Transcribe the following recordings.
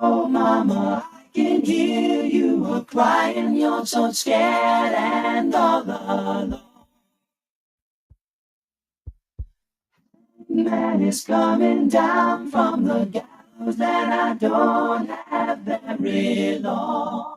Oh, mama, I can hear you a crying. You're so scared and all alone. Man is coming down from the gallows that I don't have very long.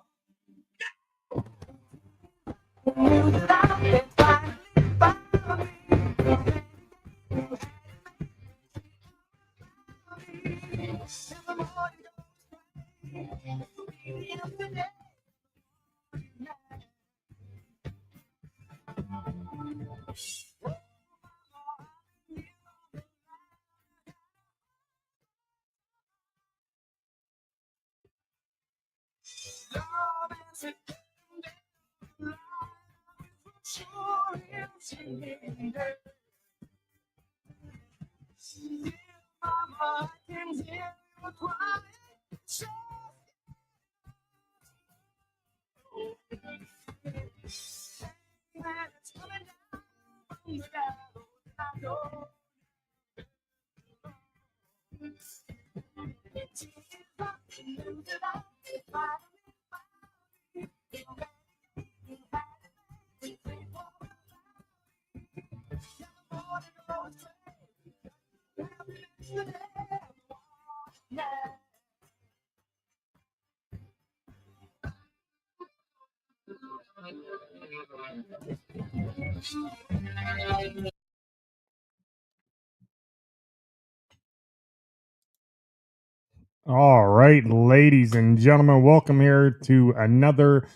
All right, ladies and gentlemen, welcome here to another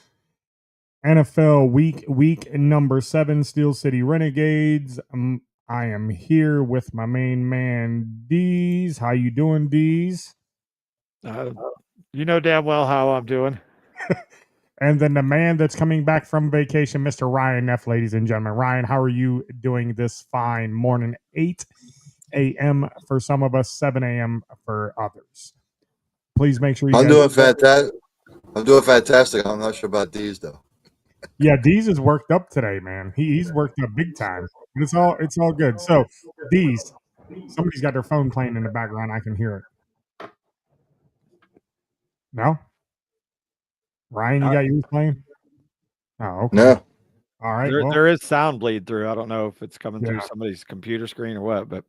NFL week number 7, Steel City Renegades. I am here with my main man, Deez. How you doing, Deez? You know damn well how I'm doing. And then the man that's coming back from vacation, Mr. Ryan Neff, ladies and gentlemen. Ryan, how are you doing this fine morning? 8 a.m. for some of us, 7 a.m. for others. Please make sure you I'm guys... doing fantastic. I'm doing fantastic. I'm not sure about these though. Yeah, Deez is worked up today, man. He's worked up big time. But it's all good. So, Deez, somebody's got their phone playing in the background. I can hear it. No? Ryan, you got yours playing? Oh, okay. No. All right. There is sound bleed through. I don't know if it's coming through somebody's computer screen or what, but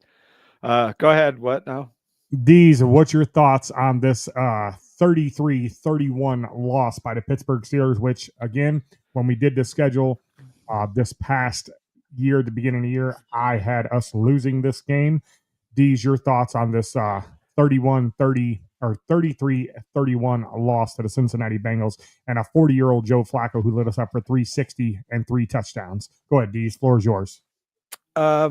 go ahead. What now? Deez, what's your thoughts on this 33-31 loss by the Pittsburgh Steelers, which, again, when we did the schedule this past year, at the beginning of the year, I had us losing this game. Deez, your thoughts on this 31-30 or 33-31 loss to the Cincinnati Bengals and a 40-year-old Joe Flacco who lit us up for 360 and 3 touchdowns. Go ahead, Deez. Floor is yours. I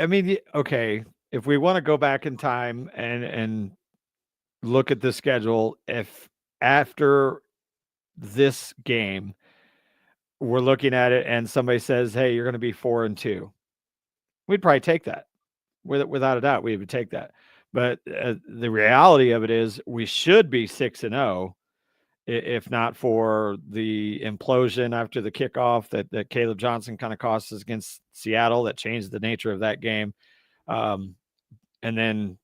mean, okay, if we want to go back in time and look at the schedule, if after this game we're looking at it and somebody says, "Hey, you're going to be 4-2," we'd probably take that. Without a doubt, we would take that. But the reality of it is, we should be 6-0, if not for the implosion after the kickoff that Caleb Johnson kind of cost us against Seattle, that changed the nature of that game, and then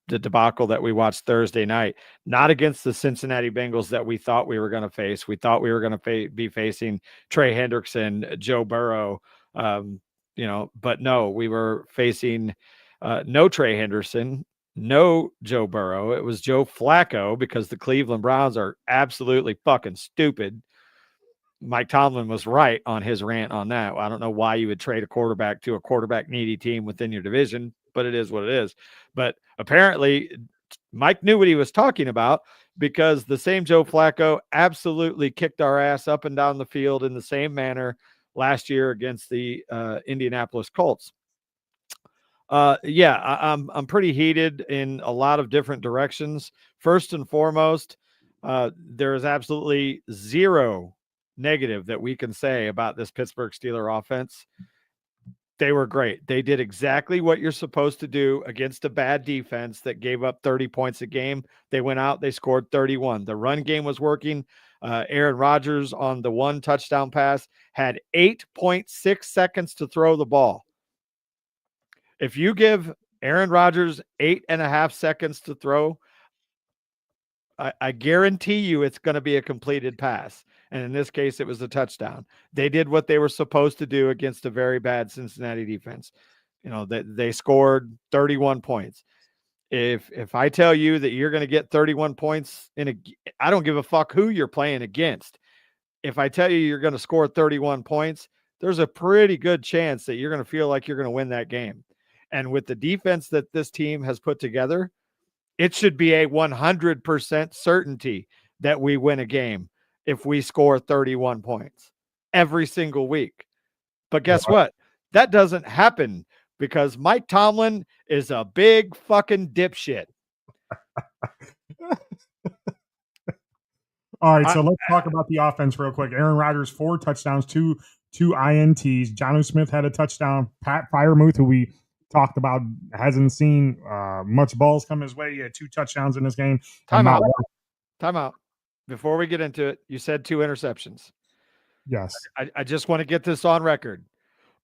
the debacle that we watched Thursday night. Not against the Cincinnati Bengals that we thought we were going to face. We thought we were going to be facing Trey Hendrickson, Joe Burrow, but no, we were facing no Trey Henderson, no Joe Burrow. It was Joe Flacco, because the Cleveland Browns are absolutely fucking stupid. Mike Tomlin was right on his rant on that. I don't know why you would trade a quarterback to a quarterback needy team within your division, but it is what it is. But apparently Mike knew what he was talking about, because the same Joe Flacco absolutely kicked our ass up and down the field in the same manner last year against the Indianapolis Colts. I'm pretty heated in a lot of different directions. First and foremost, there is absolutely zero negative that we can say about this Pittsburgh Steelers offense. They were great. They did exactly what you're supposed to do against a bad defense that gave up 30 points a game. They went out, they scored 31. The run game was working. Aaron Rodgers on the one touchdown pass had 8.6 seconds to throw the ball. If you give Aaron Rodgers 8.5 seconds to throw I guarantee you it's going to be a completed pass. And in this case, it was a touchdown. They did what they were supposed to do against a very bad Cincinnati defense. They scored 31 points. If I tell you that you're going to get 31 points I don't give a fuck who you're playing against. If I tell you you're going to score 31 points, there's a pretty good chance that you're going to feel like you're going to win that game. And with the defense that this team has put together, it should be a 100% certainty that we win a game if we score 31 points every single week. But guess what? That doesn't happen because Mike Tomlin is a big fucking dipshit. All right, so let's talk about the offense real quick. Aaron Rodgers, 4 touchdowns, two INTs. Jonnu Smith had a touchdown. Pat Freiermuth, who we talked about, hasn't seen much balls come his way. He had 2 touchdowns in this game. Time out. Before we get into it, you said 2 interceptions. Yes. I just want to get this on record.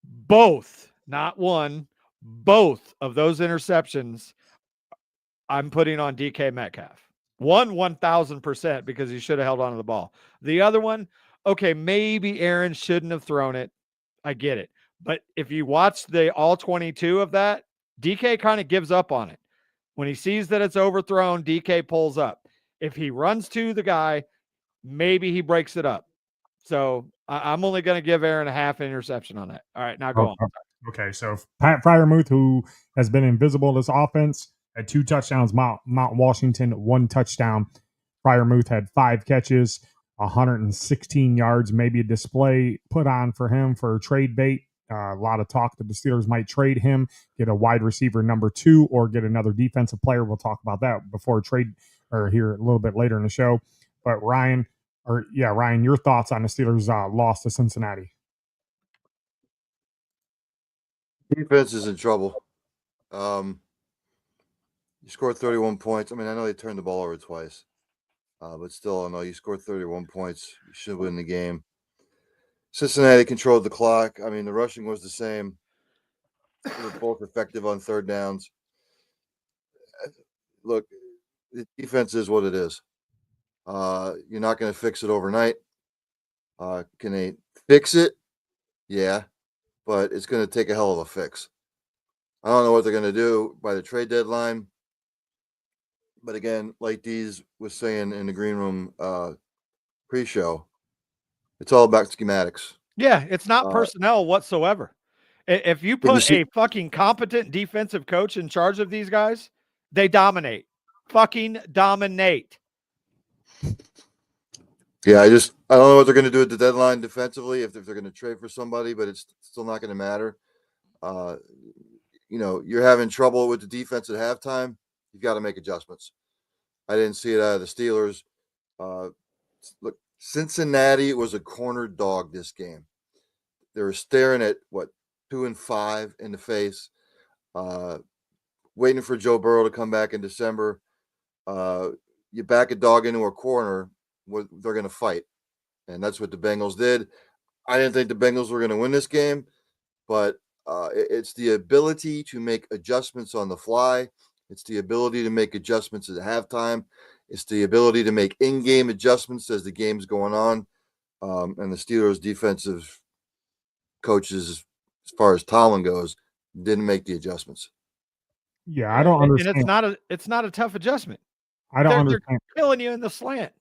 Both, not one, both of those interceptions I'm putting on DK Metcalf. One, 1,000% because he should have held on to the ball. The other one, okay, maybe Aaron shouldn't have thrown it. I get it. But if you watch the all 22 of that, DK kind of gives up on it. When he sees that it's overthrown, DK pulls up. If he runs to the guy, maybe he breaks it up. So I'm only going to give Aaron a half interception on that. All right, now go on. Okay, so Pat Freiermuth, who has been invisible in this offense, had 2 touchdowns. Mount Washington, 1 touchdown. Freiermuth had 5 catches, 116 yards, maybe a display put on for him for a trade bait. A lot of talk that the Steelers might trade him, get a wide receiver number 2, or get another defensive player. We'll talk about that before trade or here a little bit later in the show. But Ryan, your thoughts on the Steelers' loss to Cincinnati? Defense is in trouble. You scored 31 points. I mean, I know they turned the ball over twice, but still, I know you scored 31 points. You should win the game. Cincinnati controlled the clock. I mean, the rushing was the same. They were both effective on 3rd downs. Look, the defense is what it is. You're not going to fix it overnight. Can they fix it? Yeah, but it's going to take a hell of a fix. I don't know what they're going to do by the trade deadline. But again, like Deez was saying in the green room pre-show, it's all about schematics. Yeah, it's not personnel whatsoever. If you put a fucking competent defensive coach in charge of these guys, they dominate. Fucking dominate. Yeah, I don't know what they're going to do at the deadline defensively, if they're going to trade for somebody, but it's still not going to matter. You're having trouble with the defense at halftime. You've got to make adjustments. I didn't see it out of the Steelers. Look, Cincinnati was a corner dog this game. They were staring at 2 and 5 in the face, waiting for Joe Burrow to come back in December. You back a dog into a corner, they're going to fight. And that's what the Bengals did. I didn't think the Bengals were going to win this game, but it's the ability to make adjustments on the fly. It's the ability to make adjustments at halftime. It's the ability to make in-game adjustments as the game's going on. And the Steelers' defensive coaches, as far as Tomlin goes, didn't make the adjustments. Yeah, I don't understand. And it's not a tough adjustment. I don't understand. They're killing you in the slant.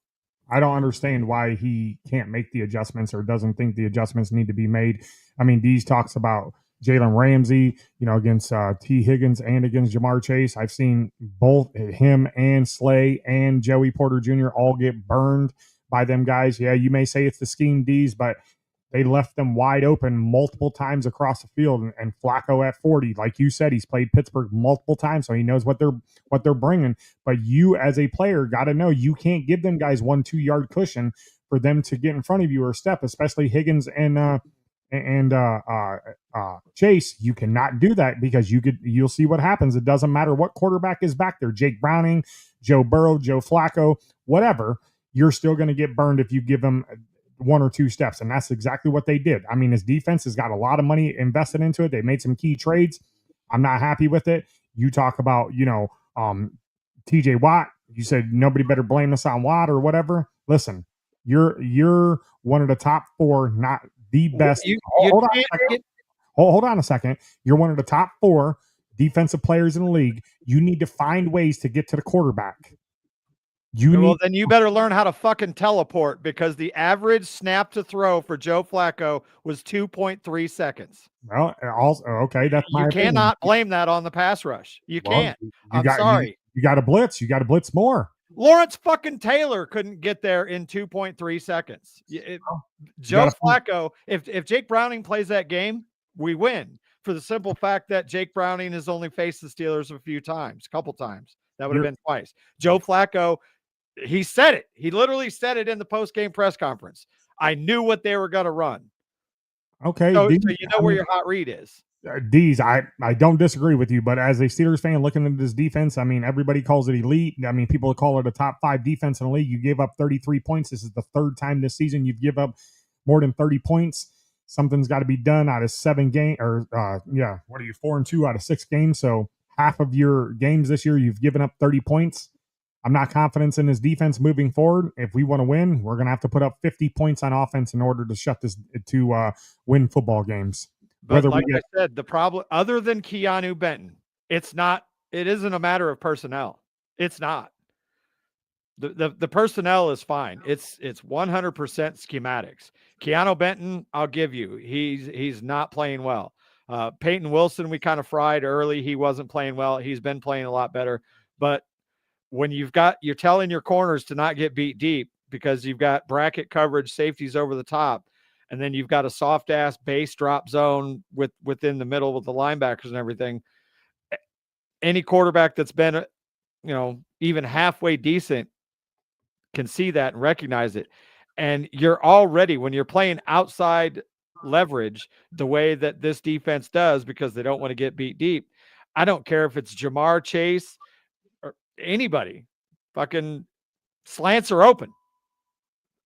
I don't understand why he can't make the adjustments or doesn't think the adjustments need to be made. I mean, Deez talks about Jalen Ramsey, against T. Higgins and against Jamar Chase. I've seen both him and Slay and Joey Porter Jr. all get burned by them guys. Yeah, you may say it's the scheme, Deez, but they left them wide open multiple times across the field. And Flacco at 40, like you said, he's played Pittsburgh multiple times, so he knows what they're bringing. But you as a player got to know you can't give them guys 1-2 yard cushion for them to get in front of you or step, especially Higgins and Chase. You cannot do that because you'll see what happens. It doesn't matter what quarterback is back there, Jake Browning, Joe Burrow, Joe Flacco, whatever, you're still going to get burned if you give them 1 or 2 steps. And that's exactly what they did. I mean, his defense has got a lot of money invested into it. They made some key trades. I'm not happy with it. You talk about, TJ Watt, you said nobody better blame us on Watt or whatever. Listen, you're one of the top 4, not the best. Hold on a second. Hold on a second. You're one of the top 4 defensive players in the league. You need to find ways to get to the quarterback. Then you better learn how to fucking teleport, because the average snap to throw for Joe Flacco was 2.3 seconds. Well, also, okay, that's my opinion. Cannot blame that on the pass rush. You can't. I'm sorry. You got to blitz. You got to blitz more. Lawrence fucking Taylor couldn't get there in 2.3 seconds. Joe Flacco, if Jake Browning plays that game, we win, for the simple fact that Jake Browning has only faced the Steelers a couple times. That would have been twice. Joe Flacco, he said it. He literally said it in the post-game press conference. I knew what they were going to run. Okay. So you know where your hot read is. D's, I don't disagree with you, but as a Steelers fan looking at this defense, I mean, everybody calls it elite. I mean, people call it a top 5 defense in the league. You gave up 33 points. This is the 3rd time this season you've given up more than 30 points. Something's got to be done out of 7 games, or what are you, 4-2 out of 6 games? So half of your games this year, you've given up 30 points. I'm not confident in his defense moving forward. If we want to win, we're going to have to put up 50 points on offense in order to shut this, to win football games. But like I said, the problem, other than Keanu Benton, it isn't a matter of personnel. It's not. The personnel is fine. It's 100% schematics. Keanu Benton, I'll give you, he's not playing well. Peyton Wilson, we kind of fried early. He wasn't playing well. He's been playing a lot better. But when you're telling your corners to not get beat deep because you've got bracket coverage, safeties over the top, and then you've got a soft ass base drop zone within the middle with the linebackers and everything. Any quarterback that's been, even halfway decent can see that and recognize it. And you're already, when you're playing outside leverage the way that this defense does, because they don't want to get beat deep. I don't care if it's Jamar Chase or anybody, fucking slants are open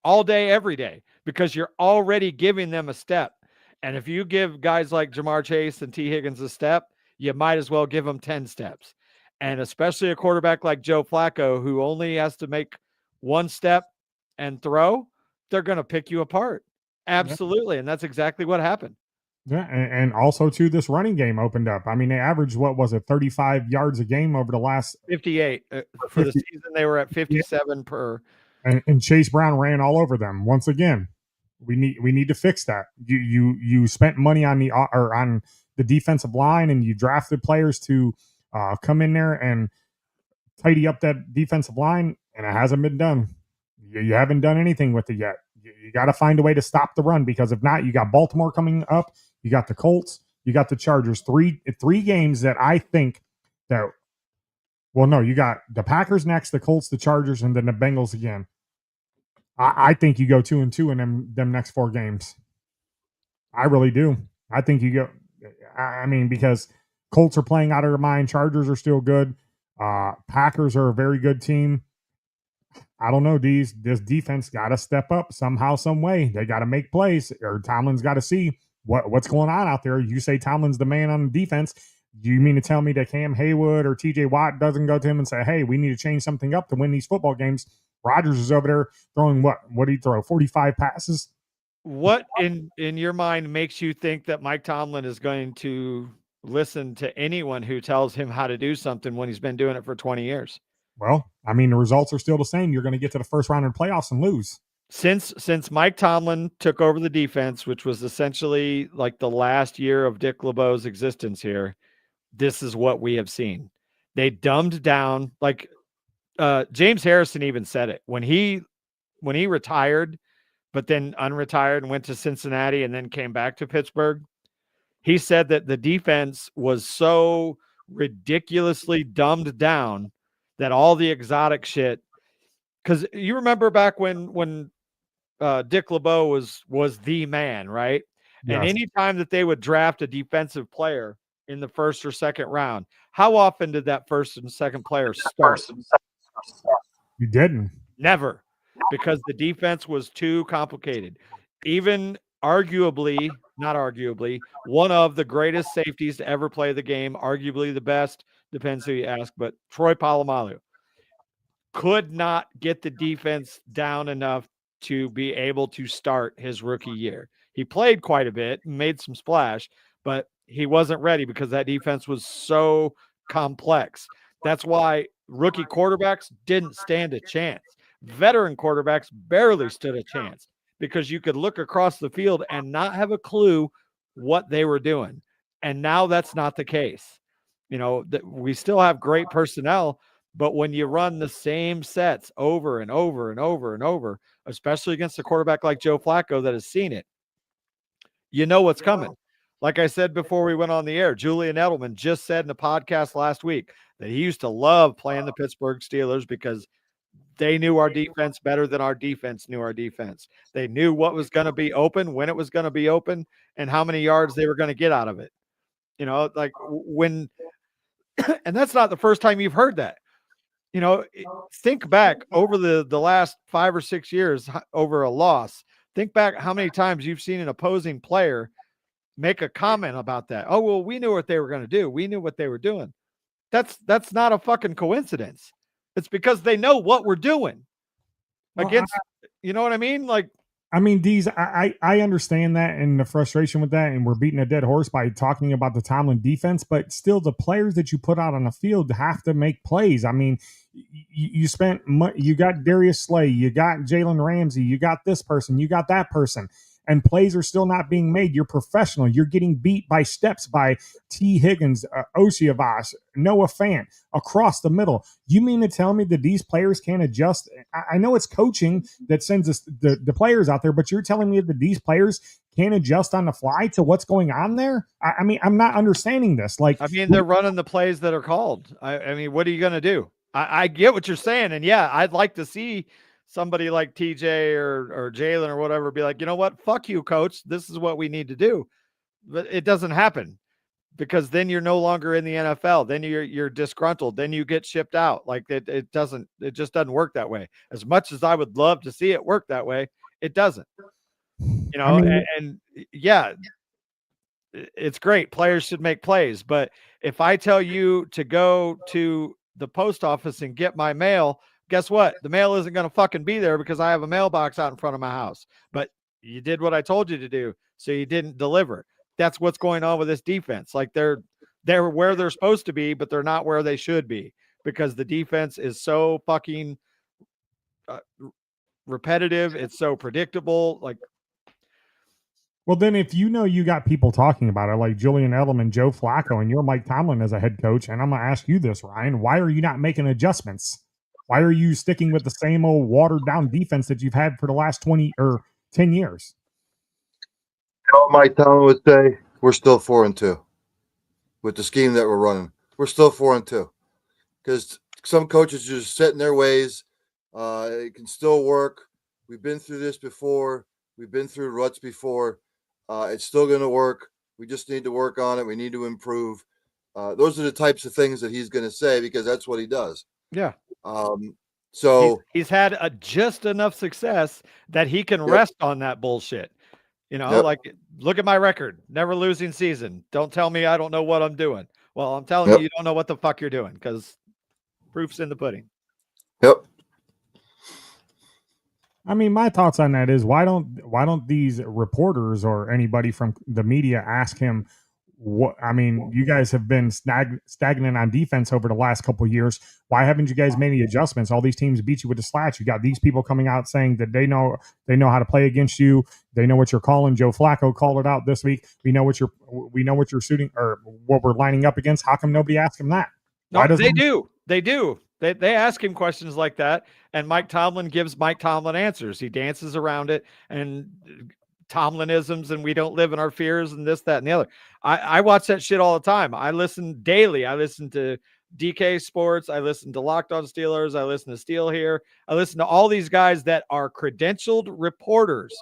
all day, every day, because you're already giving them a step. And if you give guys like Jamar Chase and T. Higgins a step, you might as well give them 10 steps. And especially a quarterback like Joe Flacco, who only has to make one step and throw, they're going to pick you apart. Absolutely. And that's exactly what happened. Yeah. And also, too, this running game opened up. I mean, they averaged, 35 yards a game over the last 58 for the season. They were at 57 per. And Chase Brown ran all over them. Once again, we need to fix that. You spent money on the defensive line, and you drafted players to come in there and tidy up that defensive line, and it hasn't been done. You haven't done anything with it yet. You got to find a way to stop the run, because if not, you got Baltimore coming up, you got the Colts, you got the Chargers. Three games that I think that. Well, no, you got the Packers next, the Colts, the Chargers, and then the Bengals again. I think you go 2-2 in them next 4 games. I really do. I think you go. I mean, because Colts are playing out of their mind, Chargers are still good. Packers are a very good team. I don't know, this defense got to step up somehow, some way. They got to make plays, or Tomlin's got to see what's going on out there. You say Tomlin's the man on the defense. Do you mean to tell me that Cam Haywood or TJ Watt doesn't go to him and say, hey, we need to change something up to win these football games? Rodgers is over there throwing what did he throw? 45 passes? What in your mind makes you think that Mike Tomlin is going to listen to anyone who tells him how to do something when he's been doing it for 20 years? Well, I mean, the results are still the same. You're going to get to the first round of the playoffs and lose. Since Mike Tomlin took over the defense, which was essentially like the last year of Dick LeBeau's existence here, this is what we have seen. They dumbed down, like James Harrison even said it when he retired, but then unretired and went to Cincinnati and then came back to Pittsburgh. He said that the defense was so ridiculously dumbed down that all the exotic shit, because you remember back when Dick LeBeau was the man, right? Yes. And anytime that they would draft a defensive player in the first or second round, how often did that first and second player start? You didn't. Never, because the defense was too complicated. Even not arguably, one of the greatest safeties to ever play the game, arguably the best, depends who you ask, but Troy Polamalu. could not get the defense down enough to be able to start his rookie year. He played quite a bit, made some splash, but he wasn't ready because that defense was so complex. That's why rookie quarterbacks didn't stand a chance. Veteran quarterbacks barely stood a chance because you could look across the field and not have a clue what they were doing. And now that's not the case. You know, we still have great personnel, but when you run the same sets over and over and over and over, especially against a quarterback like Joe Flacco that has seen it, you know what's coming. Like I said before we went on the air, Julian Edelman just said in a podcast last week that he used to love playing the Pittsburgh Steelers because they knew our defense better than our defense knew our defense. They knew what was going to be open, when it was going to be open, and how many yards they were going to get out of it. You know, like when, and that's not the first time you've heard that. You know, think back over the last 5 or 6 years over a loss. Think back how many times you've seen an opposing player make a comment about that. Oh, well, we knew what they were going to do. We knew what they were doing. That's not a fucking coincidence. It's because they know what we're doing against, you know what I mean? Like, I mean, Deez, I understand that and the frustration with that, and we're beating a dead horse by talking about the Tomlin defense, but still the players that you put out on the field have to make plays. I mean, you spent you got Darius Slay, you got Jalen Ramsey, you got this person, you got that person, and plays are still not being made. You're professional. You're getting beat by steps by T. Higgins, Osiavas, Noah Fant across the middle. You mean to tell me that these players can't adjust? I know it's coaching that sends us the players out there, but you're telling me that these players can't adjust on the fly to what's going on there? I mean, I'm not understanding this. Like, I mean, they're running the plays that are called. I mean, what are you going to do? I get what you're saying. And yeah, I'd like to see somebody like TJ or Jalen or whatever be like, you know what? Fuck you, coach. This is what we need to do. But it doesn't happen because then you're no longer in the NFL. Then you're disgruntled. Then you get shipped out. Like it just doesn't work that way. As much as I would love to see it work that way, it doesn't. You know, I mean, and yeah, it's great. Players should make plays. But if I tell you to go to the post office and get my mail, guess what? The mail isn't going to fucking be there because I have a mailbox out in front of my house. But you did what I told you to do, so you didn't deliver. That's what's going on with this defense. Like they're where they're supposed to be, but they're not where they should be because the defense is so fucking repetitive. It's so predictable. Like, well, then if you know you got people talking about it, like Julian Edelman, Joe Flacco, and you're Mike Tomlin as a head coach, and I'm going to ask you this, Ryan, why are you not making adjustments? Why are you sticking with the same old watered down defense that you've had for the last 20 or 10 years? You know what Mike Tomlin would say? We're still 4-2 with the scheme that we're running. We're still 4-2 because some coaches are just set in their ways. It can still work. We've been through this before. We've been through ruts before. It's still going to work. We just need to work on it. We need to improve. Those are the types of things that he's going to say because that's what he does. yeah. So he's had just enough success that he can rest on that bullshit. You know, like look at my record, never losing season. Don't tell me I don't know what I'm doing. Well, I'm telling you don't know what the fuck you're doing because proof's in the pudding. Yep. I mean, my thoughts on that is why don't these reporters or anybody from the media ask him what? I mean, you guys have been stagnant on defense over the last couple of years. Why haven't you guys made any adjustments? All these teams beat you with the slats. You got these people coming out saying that they know how to play against you. They know what you're calling. Joe Flacco called it out this week. We know what you're shooting or what we're lining up against. How come nobody asked him that? No, they do. They do. They ask him questions like that, and Mike Tomlin gives Mike Tomlin answers. He dances around it and Tomlinisms, and we don't live in our fears and this, that, and the other. I watch that shit all the time. I listen daily. I listen to DK Sports. I listen to Locked On Steelers. I listen to Steel here. I listen to all these guys that are credentialed reporters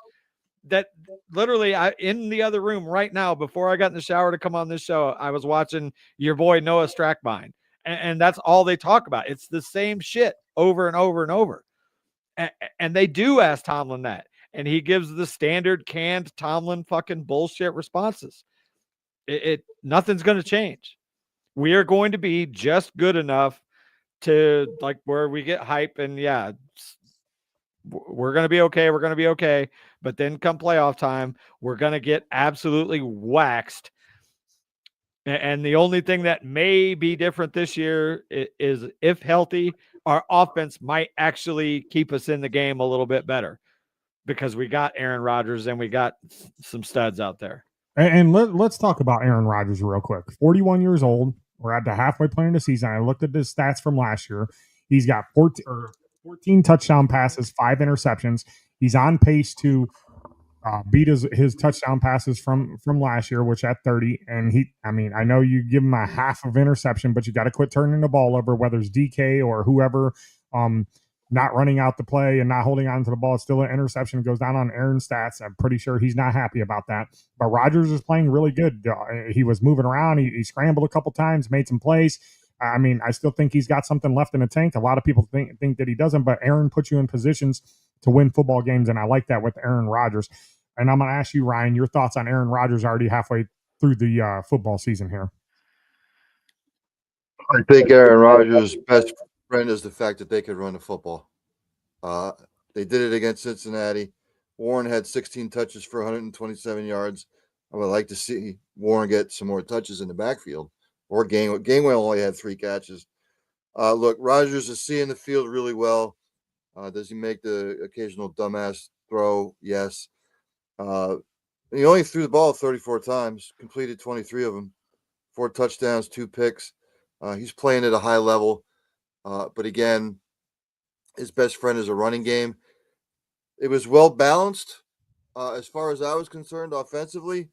that literally in the other room right now, before I got in the shower to come on this show, I was watching your boy Noah Strackbine. And that's all they talk about. It's the same shit over and over and over. And they do ask Tomlin that. And he gives the standard canned Tomlin fucking bullshit responses. Nothing's going to change. We are going to be just good enough to like where we get hype and yeah, we're going to be okay. We're going to be okay. But then come playoff time, we're going to get absolutely waxed. And the only thing that may be different this year is if healthy, our offense might actually keep us in the game a little bit better because we got Aaron Rodgers and we got some studs out there. And let's talk about Aaron Rodgers real quick. 41 years old. We're at the halfway point of the season. I looked at his stats from last year. He's got 14 touchdown passes, 5 interceptions. He's on pace to beat his touchdown passes from last year, which at 30. And I know you give him a half of interception, but you got to quit turning the ball over, whether it's DK or whoever, not running out the play and not holding on to the ball. It's still an interception. It goes down on Aaron's stats. I'm pretty sure he's not happy about that. But Rodgers is playing really good. He was moving around. He scrambled a couple times, made some plays. I still think he's got something left in the tank. A lot of people think that he doesn't, but Aaron puts you in positions to win football games, and I like that with Aaron Rodgers. And I'm going to ask you, Ryan, your thoughts on Aaron Rodgers already halfway through the football season here. I think Aaron Rodgers' best friend is the fact that they could run the football. They did it against Cincinnati. Warren had 16 touches for 127 yards. I would like to see Warren get some more touches in the backfield. Or Gainwell only had 3 catches. Look, Rodgers is seeing the field really well. Does he make the occasional dumbass throw? Yes. He only threw the ball 34 times, completed 23 of them, 4 touchdowns, 2 picks. He's playing at a high level. But again, his best friend is a running game. It was well balanced as far as I was concerned offensively.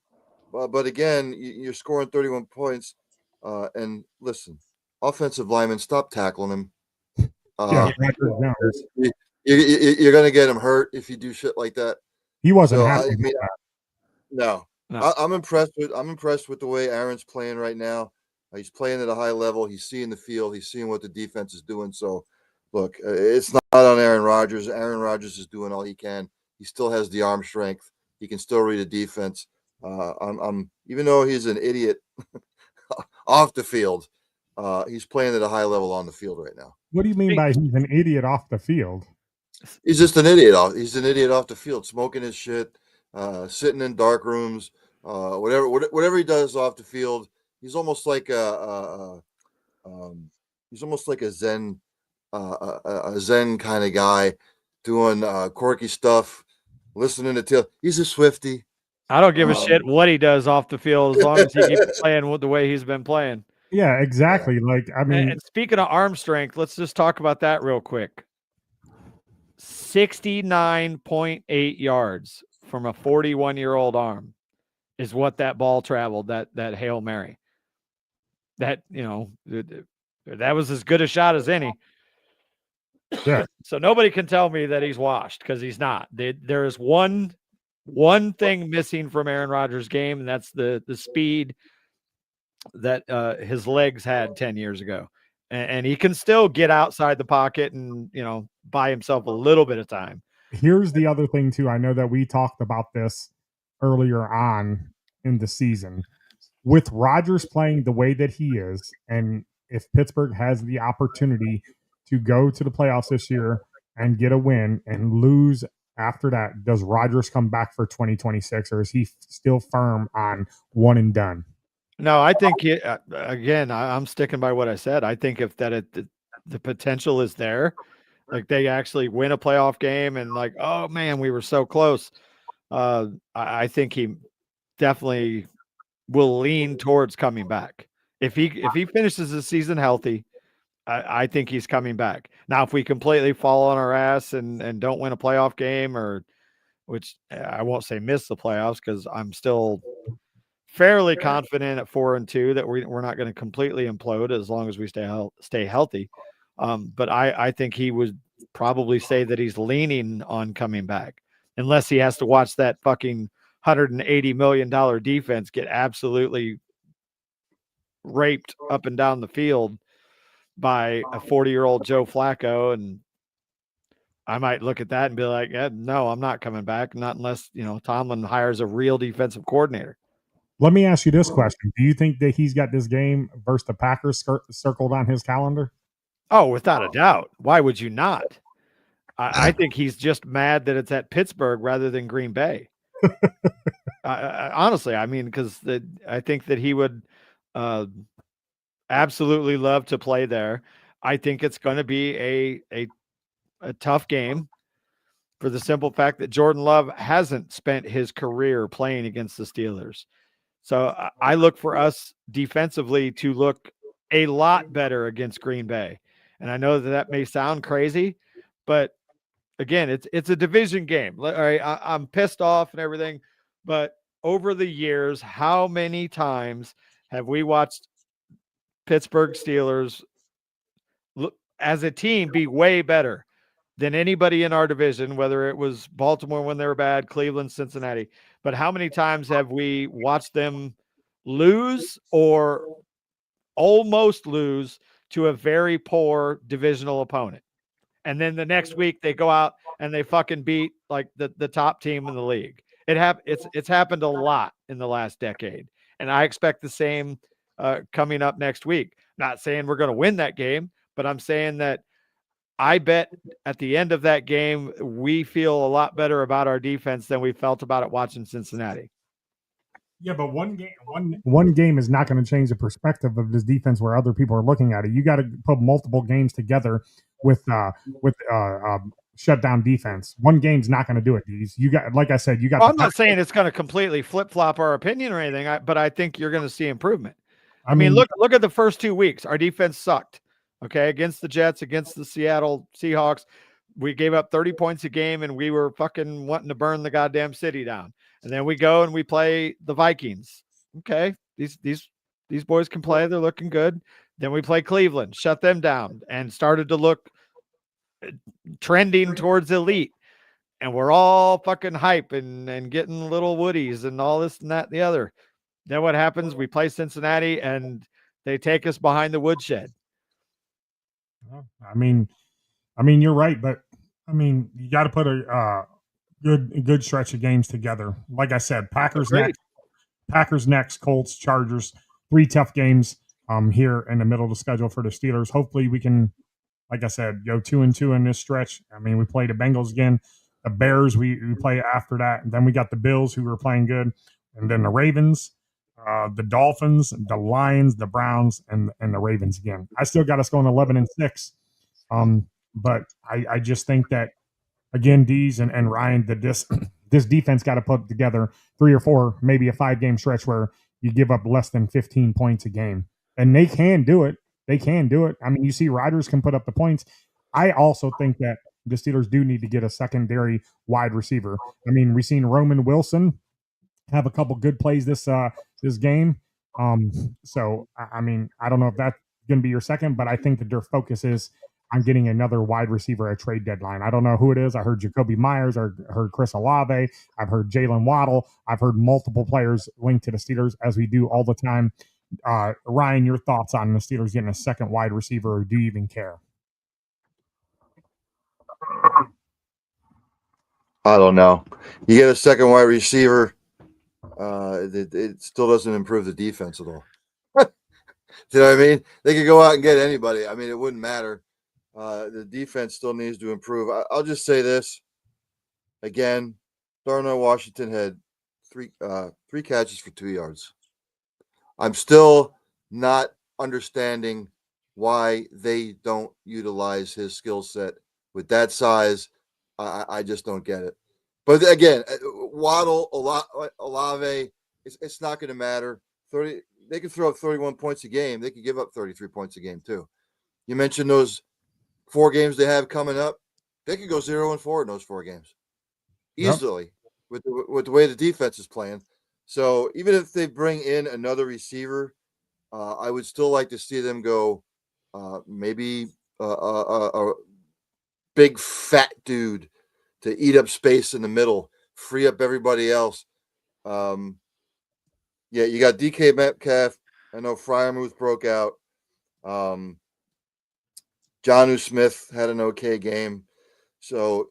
But again, you're scoring 31 points. And listen, offensive linemen, stop tackling him. You're going to get him hurt if you do shit like that. He wasn't happy. No. I'm impressed with the way Aaron's playing right now. He's playing at a high level. He's seeing the field. He's seeing what the defense is doing. So, look, it's not on Aaron Rodgers. Aaron Rodgers is doing all he can. He still has the arm strength. He can still read a defense. Even though he's an idiot off the field, he's playing at a high level on the field right now. What do you mean by he's an idiot off the field? He's just an idiot. He's an idiot off the field, smoking his shit, sitting in dark rooms, whatever he does off the field. He's almost like a Zen kind of guy, doing quirky stuff, listening to tales. He's a Swiftie. I don't give a shit what he does off the field as long as he keeps playing the way he's been playing. Yeah, exactly. And speaking of arm strength, let's just talk about that real quick. 69.8 yards from a 41-year-old arm is what that ball traveled, that Hail Mary. That, that was as good a shot as any. Yeah. So nobody can tell me that he's washed, because he's not. There is one thing missing from Aaron Rodgers' game, and that's the speed that his legs had 10 years ago. And he can still get outside the pocket and, buy himself a little bit of time. Here's the other thing, too. I know that we talked about this earlier on in the season. With Rodgers playing the way that he is, and if Pittsburgh has the opportunity to go to the playoffs this year and get a win and lose after that, does Rodgers come back for 2026, or is he still firm on one and done? No, I think I'm sticking by what I said. I think if the potential is there, like they actually win a playoff game and like, oh man, we were so close. I think he definitely will lean towards coming back. If he finishes the season healthy, I think he's coming back. Now, if we completely fall on our ass and don't win a playoff game, or which I won't say miss the playoffs, because I'm still fairly confident at 4-2 that we're not going to completely implode as long as we stay healthy. But I think he would probably say that he's leaning on coming back, unless he has to watch that fucking $180 million defense get absolutely raped up and down the field by a 40-year-old Joe Flacco. And I might look at that and be like, no, I'm not coming back. Not unless, Tomlin hires a real defensive coordinator. Let me ask you this question. Do you think that he's got this game versus the Packers circled on his calendar? Oh, without a doubt. Why would you not? I think he's just mad that it's at Pittsburgh rather than Green Bay. Honestly, I mean, because I think that he would absolutely love to play there. I think it's going to be a tough game for the simple fact that Jordan Love hasn't spent his career playing against the Steelers. So I look for us defensively to look a lot better against Green Bay. And I know that may sound crazy, but again, it's a division game. All right, I'm pissed off and everything, but over the years, how many times have we watched Pittsburgh Steelers as a team be way better than anybody in our division, whether it was Baltimore when they were bad, Cleveland, Cincinnati? But how many times have we watched them lose or almost lose to a very poor divisional opponent? And then the next week they go out and they fucking beat like the top team in the league. It's happened a lot in the last decade, and I expect the same coming up next week. Not saying we're going to win that game, but I'm saying that I bet at the end of that game we feel a lot better about our defense than we felt about it watching Cincinnati. Yeah, but one game is not going to change the perspective of this defense where other people are looking at it. You got to put multiple games together with shutdown defense. One game's not going to do it. You got, like I said, you got. Well, I'm not saying it's going to completely flip flop our opinion or anything, but I think you're going to see improvement. I mean, look at the first 2 weeks. Our defense sucked. Okay, against the Jets, against the Seattle Seahawks, we gave up 30 points a game, and we were fucking wanting to burn the goddamn city down. And then we go and we play the Vikings. Okay, these boys can play. They're looking good. Then we play Cleveland, shut them down, and started to look trending towards elite. And we're all fucking hype and getting little woodies and all this and that and the other. Then what happens? We play Cincinnati, and they take us behind the woodshed. I mean, you're right, but I mean, you got to put a good stretch of games together. Like I said, Packers next, Colts, Chargers, 3 tough games here in the middle of the schedule for the Steelers. Hopefully we can, like I said, go 2-2 in this stretch. I mean, we play the Bengals again, the Bears we play after that, and then we got the Bills who are playing good, and then the Ravens, the Dolphins, the Lions, the Browns, and the Ravens again. I still got us going 11-6. But I just think that again, Dees and Ryan, that this defense got to put together 3 or 4, maybe a 5-game stretch where you give up less than 15 points a game, and they can do it. They can do it. I mean, you see, Rodgers can put up the points. I also think that the Steelers do need to get a secondary wide receiver. I mean, we've seen Roman Wilson have a couple good plays this game. So I mean, I don't know if that's going to be your second, but I think that their focus is on getting another wide receiver at trade deadline. I don't know who it is. I heard Jacoby Myers. I heard Chris Olave. I've heard Jalen Waddle. I've heard multiple players linked to the Steelers, as we do all the time. Ryan, your thoughts on the Steelers getting a second wide receiver, or do you even care? I don't know. You get a second wide receiver, it still doesn't improve the defense at all. You know what I mean? They could go out and get anybody. I mean, it wouldn't matter. The defense still needs to improve. I'll just say this again: Darnell Washington had three catches for 2 yards. I'm still not understanding why they don't utilize his skill set with that size. I just don't get it. But again, Waddle, Olave, it's not going to matter. They can throw up 31 points a game. They can give up 33 points a game too. You mentioned those 4 games they have coming up. They could go 0-4 in those 4 games easily. Yep. with the way the defense is playing. So even if they bring in another receiver, I would still like to see them go maybe a big fat dude to eat up space in the middle, free up everybody else. Yeah, you got DK Metcalf. I know Freiermuth broke out. Jonnu Smith had an okay game. So,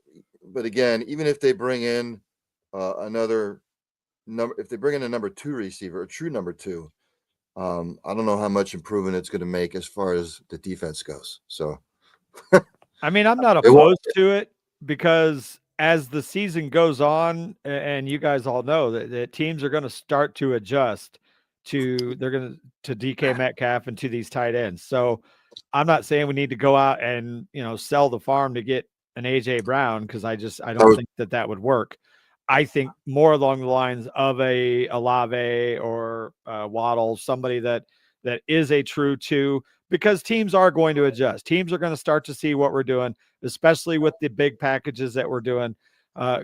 but again, even if they bring in if they bring in a number 2 receiver, a true number 2, I don't know how much improvement it's going to make as far as the defense goes. So, I mean, I'm not It wa- opposed to it because as the season goes on, and you guys all know that teams are going to start to adjust to DK Metcalf and to these tight ends. So I'm not saying we need to go out and sell the farm to get an AJ Brown because I don't think that would work. I think more along the lines of a Olave or Waddle, somebody that is a true two, because teams are going to adjust. Teams are going to start to see what we're doing, especially with the big packages that we're doing.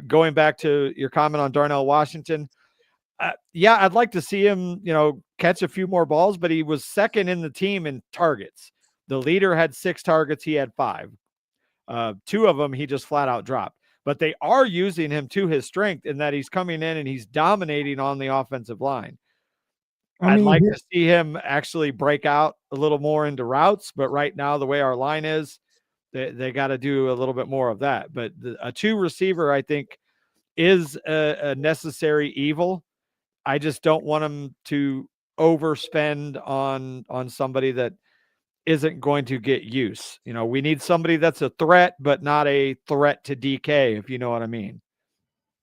Going back to your comment on Darnell Washington, yeah, I'd like to see him, catch a few more balls, but he was second in the team in targets. The leader had 6 targets. He had 5. 2 of them he just flat out dropped. But they are using him to his strength in that he's coming in and he's dominating on the offensive line. I'd like to see him actually break out a little more into routes, but right now, the way our line is, they got to do a little bit more of that. But a 2 receiver, I think, is a necessary evil. I just don't want him to overspend on somebody that isn't going to get use. We need somebody that's a threat, but not a threat to DK, if you know what I mean.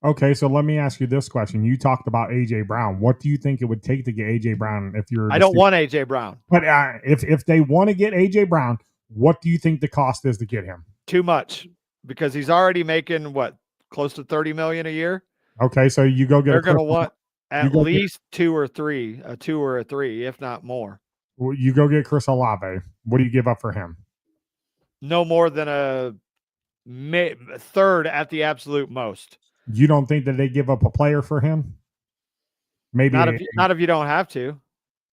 Okay, so let me ask you this question. You talked about AJ Brown. What do you think it would take to get AJ Brown if you're I don't want AJ Brown. But if they want to get AJ Brown, what do you think the cost is to get him? Too much, because he's already making close to $30 million a year. Okay, so you go get They're going to want at least 2 or 3, a 2 or a 3, if not more. You go get Chris Olave. What do you give up for him? No more than a third at the absolute most. You don't think that they give up a player for him? Maybe not if you don't have to.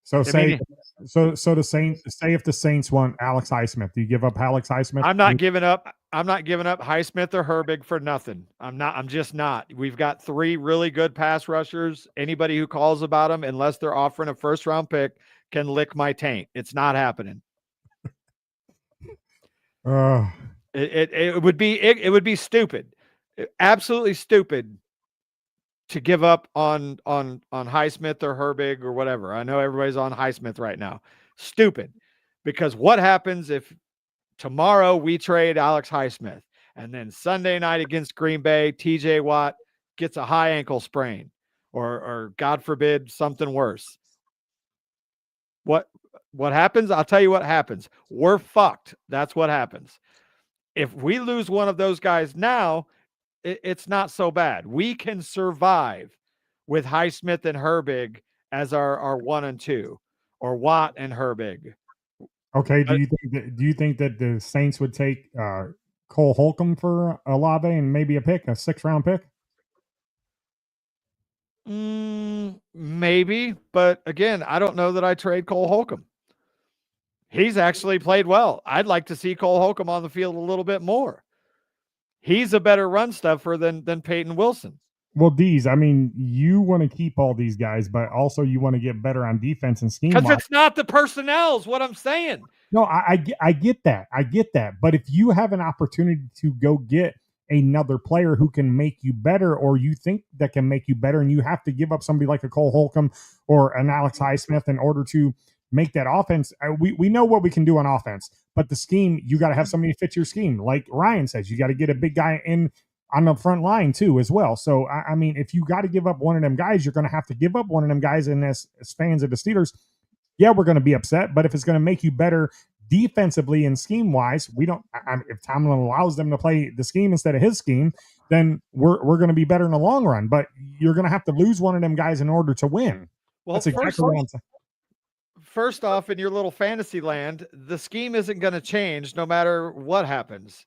So the Saints, say if the Saints want Alex Highsmith, do you give up Alex Highsmith? I'm not giving up Highsmith or Herbig for nothing. I'm just not. We've got 3 really good pass rushers. Anybody who calls about them, unless they're offering a first round pick, can lick my taint. It's not happening. It would be stupid, absolutely stupid, to give up on Highsmith or Herbig or whatever. I know everybody's on Highsmith right now. Stupid, because what happens if tomorrow we trade Alex Highsmith and then Sunday night against Green Bay, TJ Watt gets a high ankle sprain or God forbid something worse? What happens? I'll tell you what happens. We're fucked. That's what happens. If we lose one of those guys now, it's not so bad. We can survive with Highsmith and Herbig as our 1 and 2, or Watt and Herbig. Okay. Do you think that the Saints would take Cole Holcomb for Olave and maybe a 6th round pick? Maybe, but again, I don't know that I trade Cole Holcomb. He's actually played well. I'd like to see Cole Holcomb on the field a little bit more. He's a better run stuffer than Peyton Wilson. Well, Deez, I mean, you want to keep all these guys, but also you want to get better on defense and scheme. Because it's not the personnel is what I'm saying. No, I get that. I get that. But if you have an opportunity to go get another player who can make you better, or you think that can make you better, and you have to give up somebody like a Cole Holcomb or an Alex Highsmith in order to make that offense, we know what we can do on offense, but the scheme, you got to have somebody to fit your scheme. Like Ryan says, you got to get a big guy in on the front line too as well. So, I mean, if you got to give up one of them guys, you're going to have to give up one of them guys. And as fans of the Steelers, yeah, we're going to be upset, but if it's going to make you better defensively and scheme wise, we don't, if Tomlin allows them to play the scheme instead of his scheme, then we're going to be better in the long run, but you're going to have to lose one of them guys in order to win. Well, that's exactly what I'm saying. First off, in your little fantasy land, the scheme isn't going to change no matter what happens.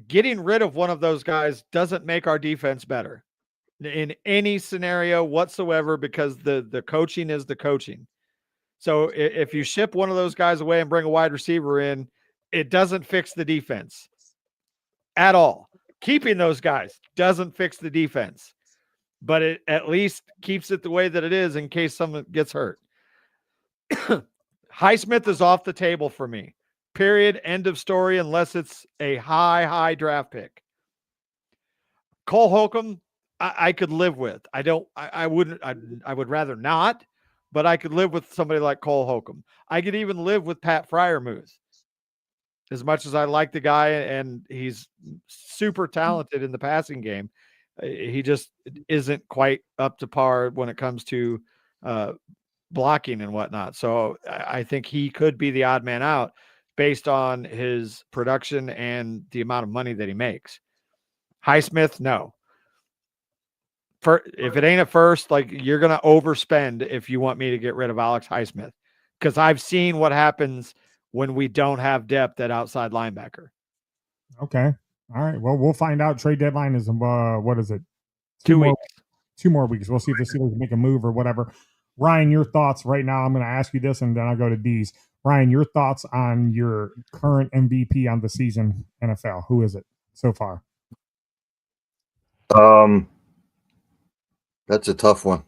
Getting rid of one of those guys doesn't make our defense better in any scenario whatsoever, because the coaching is the coaching. So if you ship one of those guys away and bring a wide receiver in, it doesn't fix the defense at all. Keeping those guys doesn't fix the defense, but it at least keeps it the way that it is in case someone gets hurt. Highsmith is off the table for me. Period. End of story. Unless it's a high draft pick. Cole Holcomb, I could live with. I would rather not, but I could live with somebody like Cole Holcomb. I could even live with Pat Fryermuth. As much as I like the guy and he's super talented in the passing game, he just isn't quite up to par when it comes to blocking and whatnot. So I think he could be the odd man out based on his production and the amount of money that he makes. Highsmith, no. If it ain't a first, like, you're going to overspend if you want me to get rid of Alex Highsmith, because I've seen what happens when we don't have depth at outside linebacker. Okay. All right. Well, we'll find out. Trade deadline is what is it? 2 weeks. 2 more weeks. We'll see if the Steelers make a move or whatever. Ryan, your thoughts right now. I'm going to ask you this, and then I'll go to D's. Ryan, your thoughts on your current MVP on the season NFL. Who is it so far? That's a tough one.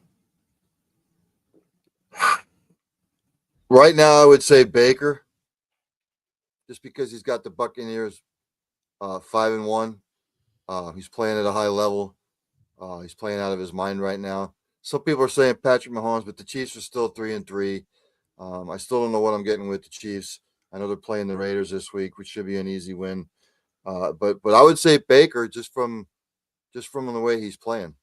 Right now, I would say Baker, just because he's got the Buccaneers 5-1. He's playing at a high level. He's playing out of his mind right now. Some people are saying Patrick Mahomes, but the Chiefs are still 3-3. I still don't know what I'm getting with the Chiefs. I know they're playing the Raiders this week, which should be an easy win. But I would say Baker just from the way he's playing.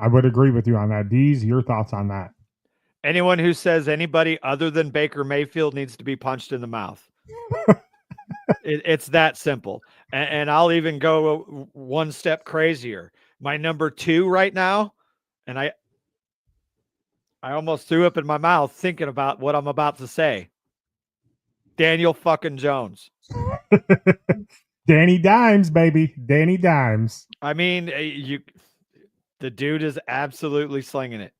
I would agree with you on that. D's, your thoughts on that? Anyone who says anybody other than Baker Mayfield needs to be punched in the mouth. It's that simple. And I'll even go one step crazier. My number 2 right now, and I almost threw up in my mouth thinking about what I'm about to say. Daniel fucking Jones. Danny Dimes, baby. Danny Dimes. I mean, the dude is absolutely slinging it.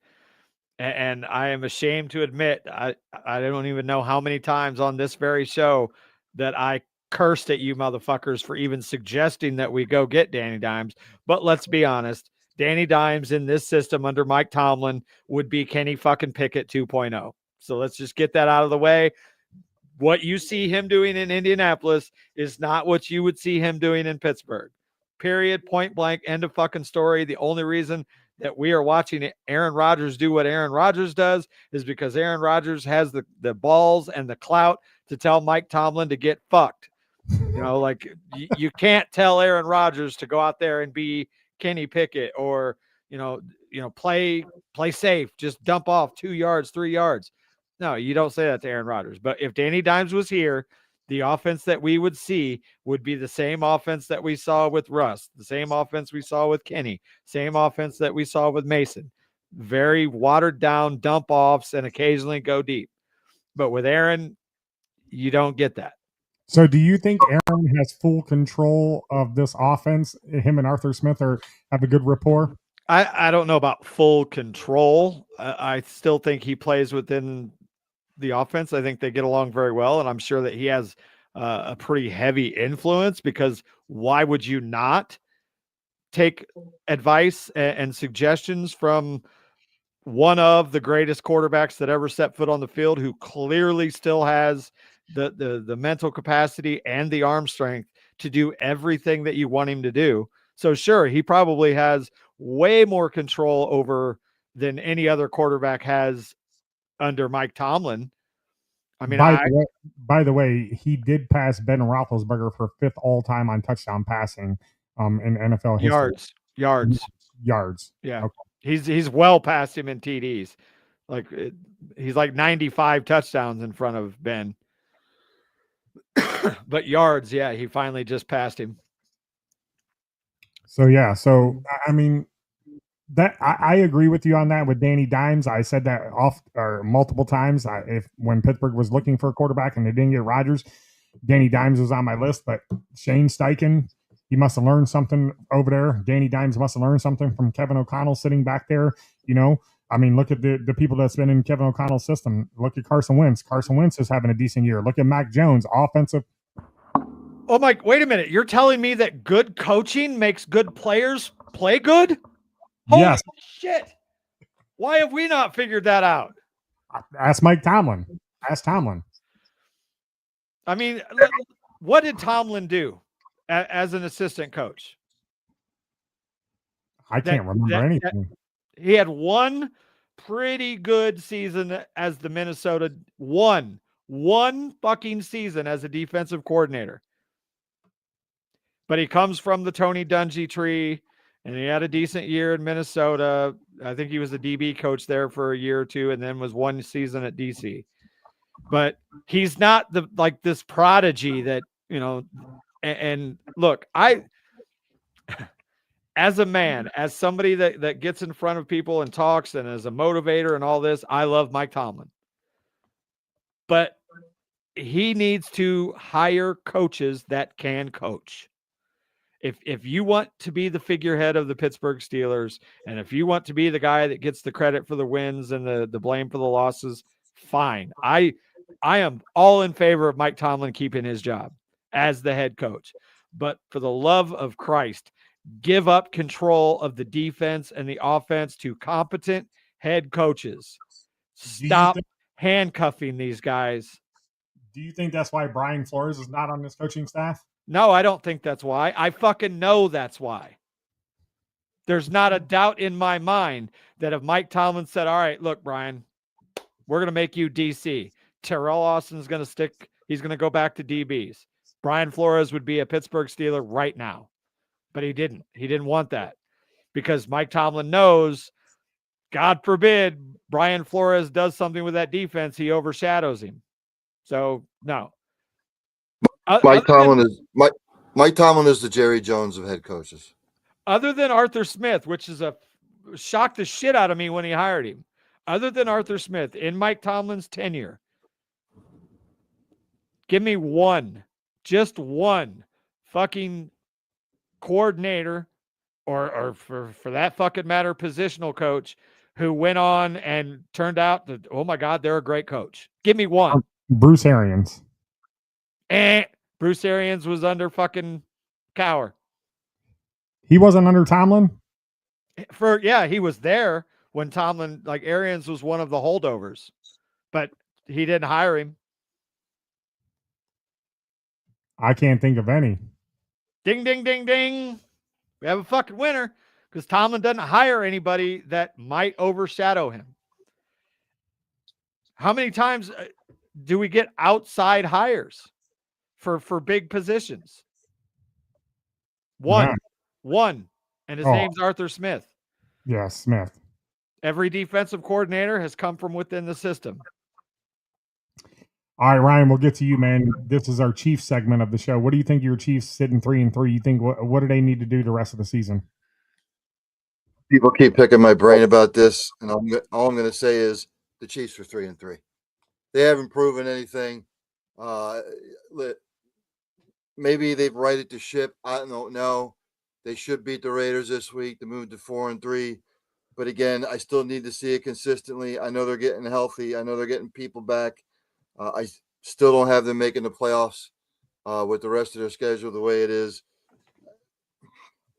And I am ashamed to admit, I don't even know how many times on this very show that I cursed at you motherfuckers for even suggesting that we go get Danny Dimes. But let's be honest, Danny Dimes in this system under Mike Tomlin would be Kenny fucking Pickett 2.0. So let's just get that out of the way. What you see him doing in Indianapolis is not what you would see him doing in Pittsburgh. Period, point blank, end of fucking story. The only reason that we are watching Aaron Rodgers do what Aaron Rodgers does is because Aaron Rodgers has the balls and the clout to tell Mike Tomlin to get fucked. You know, like you can't tell Aaron Rodgers to go out there and be Kenny Pickett or, play safe, just dump off 2 yards, 3 yards. No, you don't say that to Aaron Rodgers. But if Danny Dimes was here, the offense that we would see would be the same offense that we saw with Russ, the same offense we saw with Kenny, same offense that we saw with Mason. Very watered down dump offs and occasionally go deep. But with Aaron, you don't get that. So do you think Aaron has full control of this offense? Him and Arthur Smith have a good rapport? I don't know about full control. I still think he plays within the offense. I think they get along very well, and I'm sure that he has a pretty heavy influence, because why would you not take advice and suggestions from one of the greatest quarterbacks that ever set foot on the field, who clearly still has the mental capacity and the arm strength to do everything that you want him to do? So sure, he probably has way more control over than any other quarterback has under Mike Tomlin. I mean, by the way, he did pass Ben Roethlisberger for 5th all-time on touchdown passing in NFL history. Yards. Yeah. Okay. He's well past him in TDs. He's like 95 touchdowns in front of Ben. But yards, yeah, he finally just passed him. So yeah, I mean, that I agree with you on that with Danny Dimes. I said that multiple times. When Pittsburgh was looking for a quarterback and they didn't get Rodgers, Danny Dimes was on my list. But Shane Steichen, he must have learned something over there. Danny Dimes must have learned something from Kevin O'Connell sitting back there. I mean, look at the people that's been in Kevin O'Connell's system. Look at Carson Wentz. Carson Wentz is having a decent year. Look at Mac Jones, offensive. Oh, Mike, wait a minute. You're telling me that good coaching makes good players play good? Holy yes. Shit. Why have we not figured that out? Ask Mike Tomlin. Ask Tomlin. I mean, what did Tomlin do as an assistant coach? I can't remember anything. He had one pretty good season as the Minnesota one fucking season as a defensive coordinator. But he comes from the Tony Dungy tree, and he had a decent year in Minnesota. I think he was a DB coach there for a year or two, and then was one season at DC. But he's not this prodigy that, and look, as a man, as somebody that gets in front of people and talks, and as a motivator and all this, I love Mike Tomlin. But he needs to hire coaches that can coach. If you want to be the figurehead of the Pittsburgh Steelers, and if you want to be the guy that gets the credit for the wins and the blame for the losses, fine. I am all in favor of Mike Tomlin keeping his job as the head coach. But for the love of Christ, give up control of the defense and the offense to competent head coaches. Stop handcuffing these guys. Do you think that's why Brian Flores is not on this coaching staff? No, I don't think that's why. I fucking know that's why. There's not a doubt in my mind that if Mike Tomlin said, all right, look, Brian, we're going to make you DC. Terrell Austin's going to stick. He's going to go back to DBs. Brian Flores would be a Pittsburgh Steeler right now. But he didn't. He didn't want that because Mike Tomlin knows, God forbid, Brian Flores does something with that defense, he overshadows him. So, no. Mike Tomlin is the Jerry Jones of head coaches. Other than Arthur Smith, which is shocked the shit out of me when he hired him. Other than Arthur Smith in Mike Tomlin's tenure, give me just one fucking coordinator or for that fucking matter, positional coach who went on and turned out that, oh my God, they're a great coach. Give me one. Bruce Arians. Bruce Arians was under fucking Cowher. He wasn't under Tomlin? He was there when Tomlin, Arians was one of the holdovers, but he didn't hire him. I can't think of any. Ding, ding, ding, ding. We have a fucking winner because Tomlin doesn't hire anybody that might overshadow him. How many times do we get outside hires for big positions? One. And his name's Arthur Smith. Yeah, Smith. Every defensive coordinator has come from within the system. All right, Ryan, we'll get to you, man. This is our Chiefs segment of the show. What do you think your Chiefs sitting 3-3? You think what do they need to do the rest of the season? People keep picking my brain about this, and all I'm going to say is the Chiefs are 3-3. They haven't proven anything. Maybe they've righted the ship. I don't know. They should beat the Raiders this week to move to 4-3. But again, I still need to see it consistently. I know they're getting healthy. I know they're getting people back. I still don't have them making the playoffs with the rest of their schedule the way it is.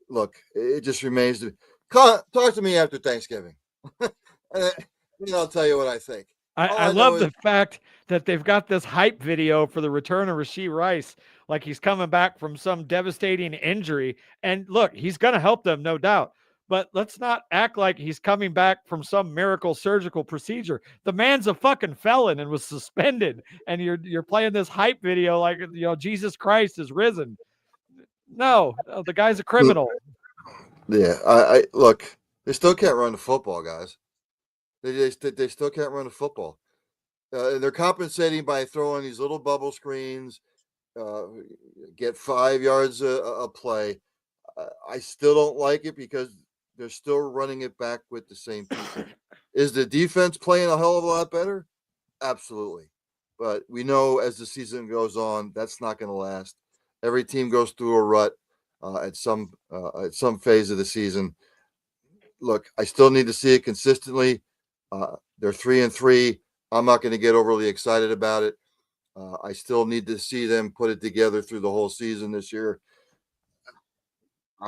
Look, it just remains to talk to me after Thanksgiving. And I'll tell you what I think. I love the fact that they've got this hype video for the return of Rashee Rice, like he's coming back from some devastating injury. And look, he's going to help them, no doubt. But let's not act like he's coming back from some miracle surgical procedure. The man's a fucking felon and was suspended. And you're playing this hype video like, Jesus Christ is risen. No, the guy's a criminal. Yeah, I look, they still can't run the football, guys. They still can't run the football. They're compensating by throwing these little bubble screens, get 5 yards a play. I still don't like it because they're still running it back with the same people. Is the defense playing a hell of a lot better? Absolutely. But we know as the season goes on, that's not going to last. Every team goes through a rut at some phase of the season. Look, I still need to see it consistently. They're 3-3. I'm not going to get overly excited about it. I still need to see them put it together through the whole season this year.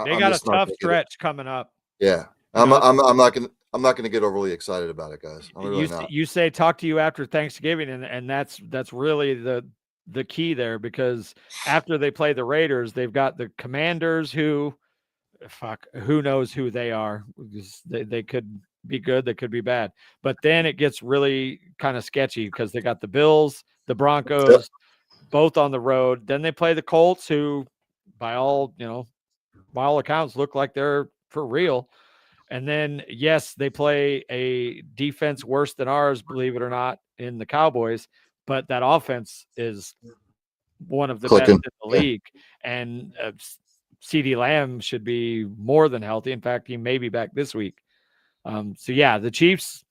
They got a tough stretch coming up. Yeah, I'm not going to get overly excited about it, guys. I'm really not. You say talk to you after Thanksgiving, and that's really the key there, because after they play the Raiders, they've got the Commanders, who fuck, who knows who they are? They could be good, they could be bad. But then it gets really kind of sketchy because they got the Bills, the Broncos, both on the road. Then they play the Colts, who, by all accounts, look like they're for real. And then, yes, they play a defense worse than ours, believe it or not, in the Cowboys. But that offense is one of the best in the league. And CeeDee Lamb should be more than healthy. In fact, he may be back this week. So, yeah, the Chiefs,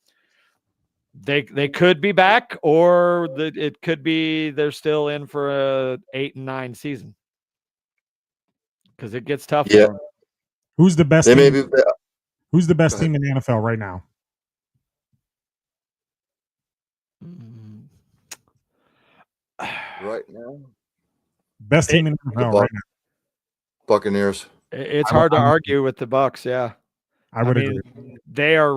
they could be back, or it could be they're still in for a 8-9 season because it gets tough for them. Who's the best? Who's the best team in the NFL right now? Right now, best team in the NFL right now. Buccaneers. It's hard to argue with the Bucs. Yeah, I would agree. They're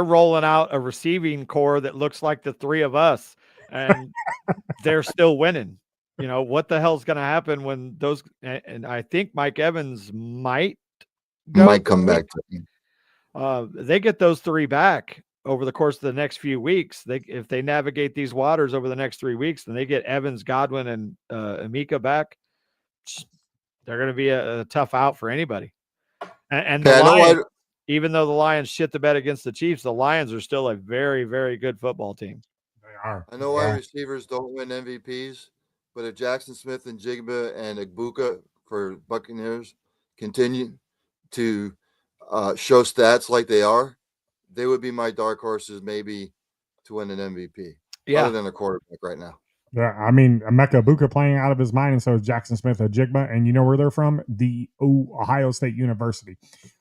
rolling out a receiving core that looks like the three of us, and they're still winning. What the hell's going to happen when those? And I think Mike Evans might come back. They get those three back over the course of the next few weeks. If they navigate these waters over the next 3 weeks, then they get Evans, Godwin, and Emeka back. They're going to be a tough out for anybody. And the Lions, even though the Lions shit the bed against the Chiefs, the Lions are still a very, very good football team. They are. I know wide receivers don't win MVPs, but if Jackson Smith and Jigba and Egbuka for Buccaneers continue to show stats like they are, they would be my dark horses maybe to win an MVP. Yeah. Other than a quarterback right now. Yeah, I mean, Emeka Egbuka playing out of his mind, and so is Jackson Smith and Jigba. And you know where they're from? The Ohio State University.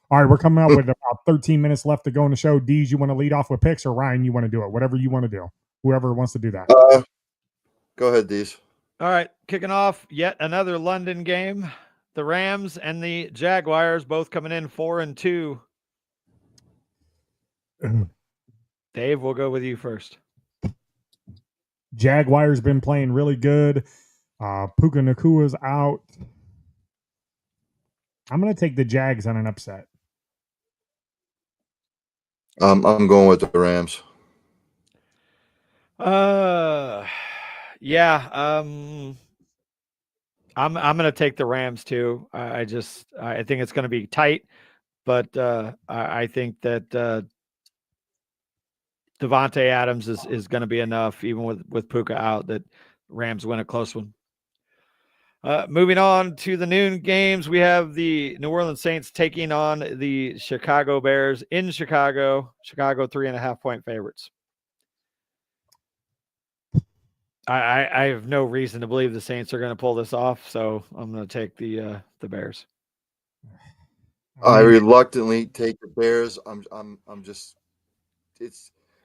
All right, we're coming up with about 13 minutes left to go in the show. Dees, you want to lead off with picks, or Ryan, you want to do it? Whatever you want to do. Whoever wants to do that. Go ahead, Dees. All right, kicking off yet another London game. The Rams and the Jaguars both coming in 4-2. Dave, we'll go with you first. Jaguars been playing really good. Puka Nakua's out. I'm going to take the Jags on an upset. I'm going with the Rams. Yeah. I'm going to take the Rams too. I think it's going to be tight, but I think that Devontae Adams is going to be enough, even with Puka out, that Rams win a close one. Moving on to the noon games, we have the New Orleans Saints taking on the Chicago Bears in Chicago. Chicago 3.5-point favorites. I have no reason to believe the Saints are going to pull this off, so I'm going to take the Bears. I reluctantly take the Bears. I'm just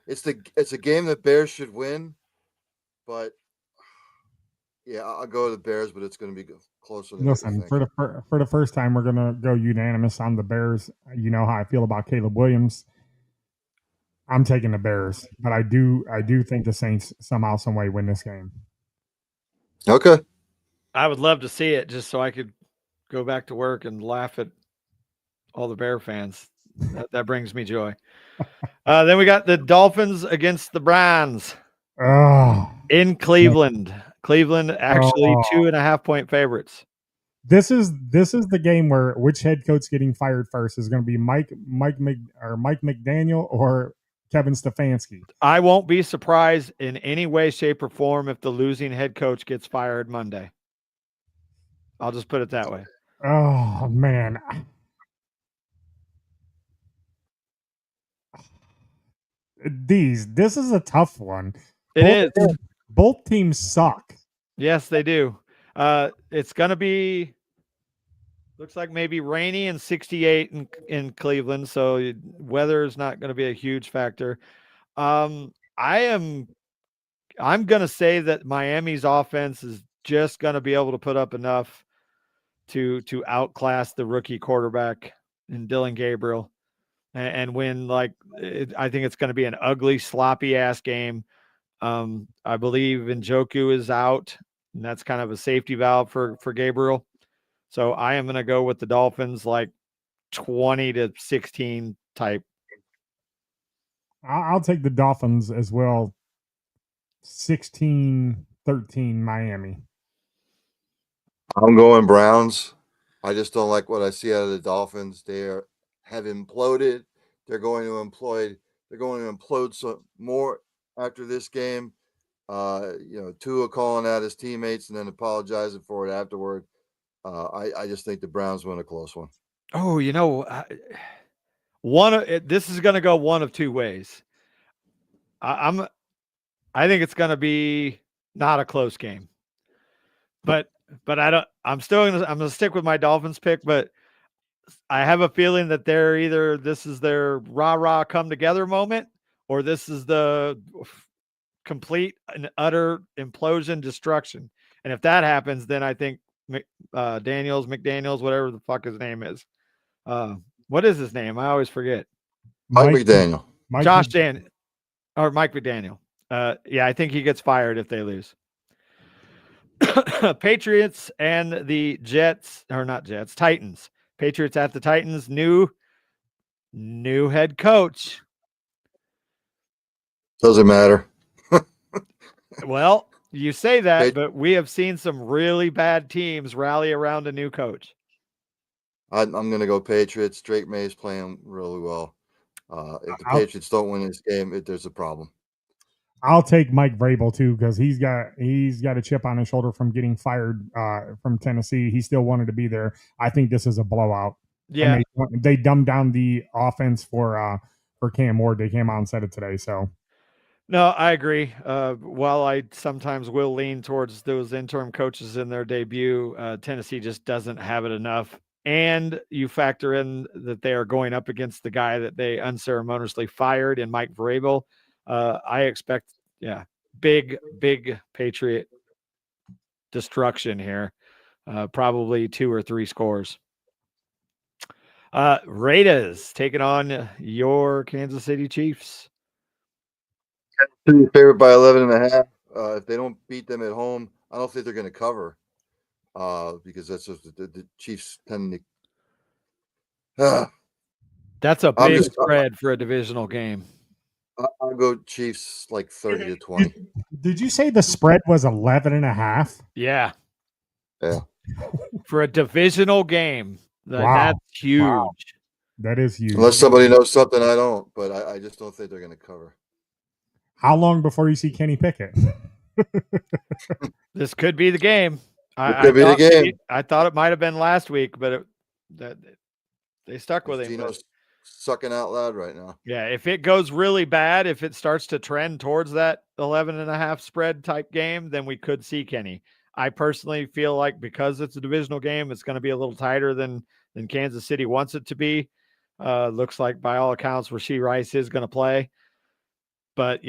it's a game that Bears should win, but yeah, I'll go to the Bears, but it's going to be closer than Listen, for the first time, we're going to go unanimous on the Bears. You know how I feel about Caleb Williams. I'm taking the Bears, but I do think the Saints somehow, some way win this game. Okay. I would love to see it just so I could go back to work and laugh at all the Bear fans. That brings me joy. Then we got the Dolphins against the Browns in Cleveland. Cleveland actually 2.5-point favorites. This is the game where which head coach getting fired first is going to be Mike McDaniel or Kevin Stefanski. I won't be surprised in any way, shape, or form if the losing head coach gets fired Monday. I'll just put it that way. Oh man. This is a tough one. It is. Both teams suck. Yes, they do. It's going to be, looks like maybe rainy and 68 in Cleveland, so weather is not going to be a huge factor. I'm going to say that Miami's offense is just going to be able to put up enough to outclass the rookie quarterback in Dylan Gabriel and win. I think it's going to be an ugly, sloppy ass game. I believe Njoku is out, and that's kind of a safety valve for Gabriel. So I am going to go with the Dolphins, like 20-16 type. I'll take the Dolphins as well. 16-13 Miami. I'm going Browns. I just don't like what I see out of the Dolphins. Have imploded. They're going to implode some more after this game. Tua calling out his teammates and then apologizing for it afterward. I just think the Browns win a close one. Oh, this is going to go one of two ways. I think it's going to be not a close game, but I'm going to stick with my Dolphins pick, but I have a feeling that this is their rah come together moment, or this is the complete and utter implosion destruction. And if that happens, then I think McDaniels, whatever the fuck his name is. What is his name? I always forget. Mike McDaniel. Mike McDaniel. I think he gets fired if they lose. Patriots and the Titans. Patriots at the Titans. New head coach. Doesn't matter. Well, you say that, but we have seen some really bad teams rally around a new coach. I'm going to go Patriots. Drake May is playing really well. If the Patriots don't win this game, there's a problem. I'll take Mike Vrabel too, because he's got a chip on his shoulder from getting fired from Tennessee. He still wanted to be there. I think this is a blowout. Yeah, and they dumbed down the offense for Cam Ward. They came out and said it today. So no, I agree. While I sometimes will lean towards those interim coaches in their debut, Tennessee just doesn't have it enough. And you factor in that they are going up against the guy that they unceremoniously fired in Mike Vrabel. I expect, big Patriot destruction here. Probably 2 or 3 scores. Raiders taking on your Kansas City Chiefs. Favored by 11.5. If they don't beat them at home, I don't think they're going to cover. Because that's just the Chiefs tend to. That's a big spread for a divisional game. I'll go Chiefs like 30-20. Did you say the spread was 11.5? Yeah. Yeah. For a divisional game, wow. That's huge. Wow. That is huge. Unless somebody knows something I don't, but I just don't think they're going to cover. How long before you see Kenny Pickett? This could be the game. I thought it might have been last week, but they stuck with him. Gino's sucking out loud right now. Yeah, if it goes really bad, if it starts to trend towards that 11.5 spread type game, then we could see Kenny. I personally feel like because it's a divisional game, it's going to be a little tighter than Kansas City wants it to be. Looks like by all accounts, Rashee Rice is going to play. But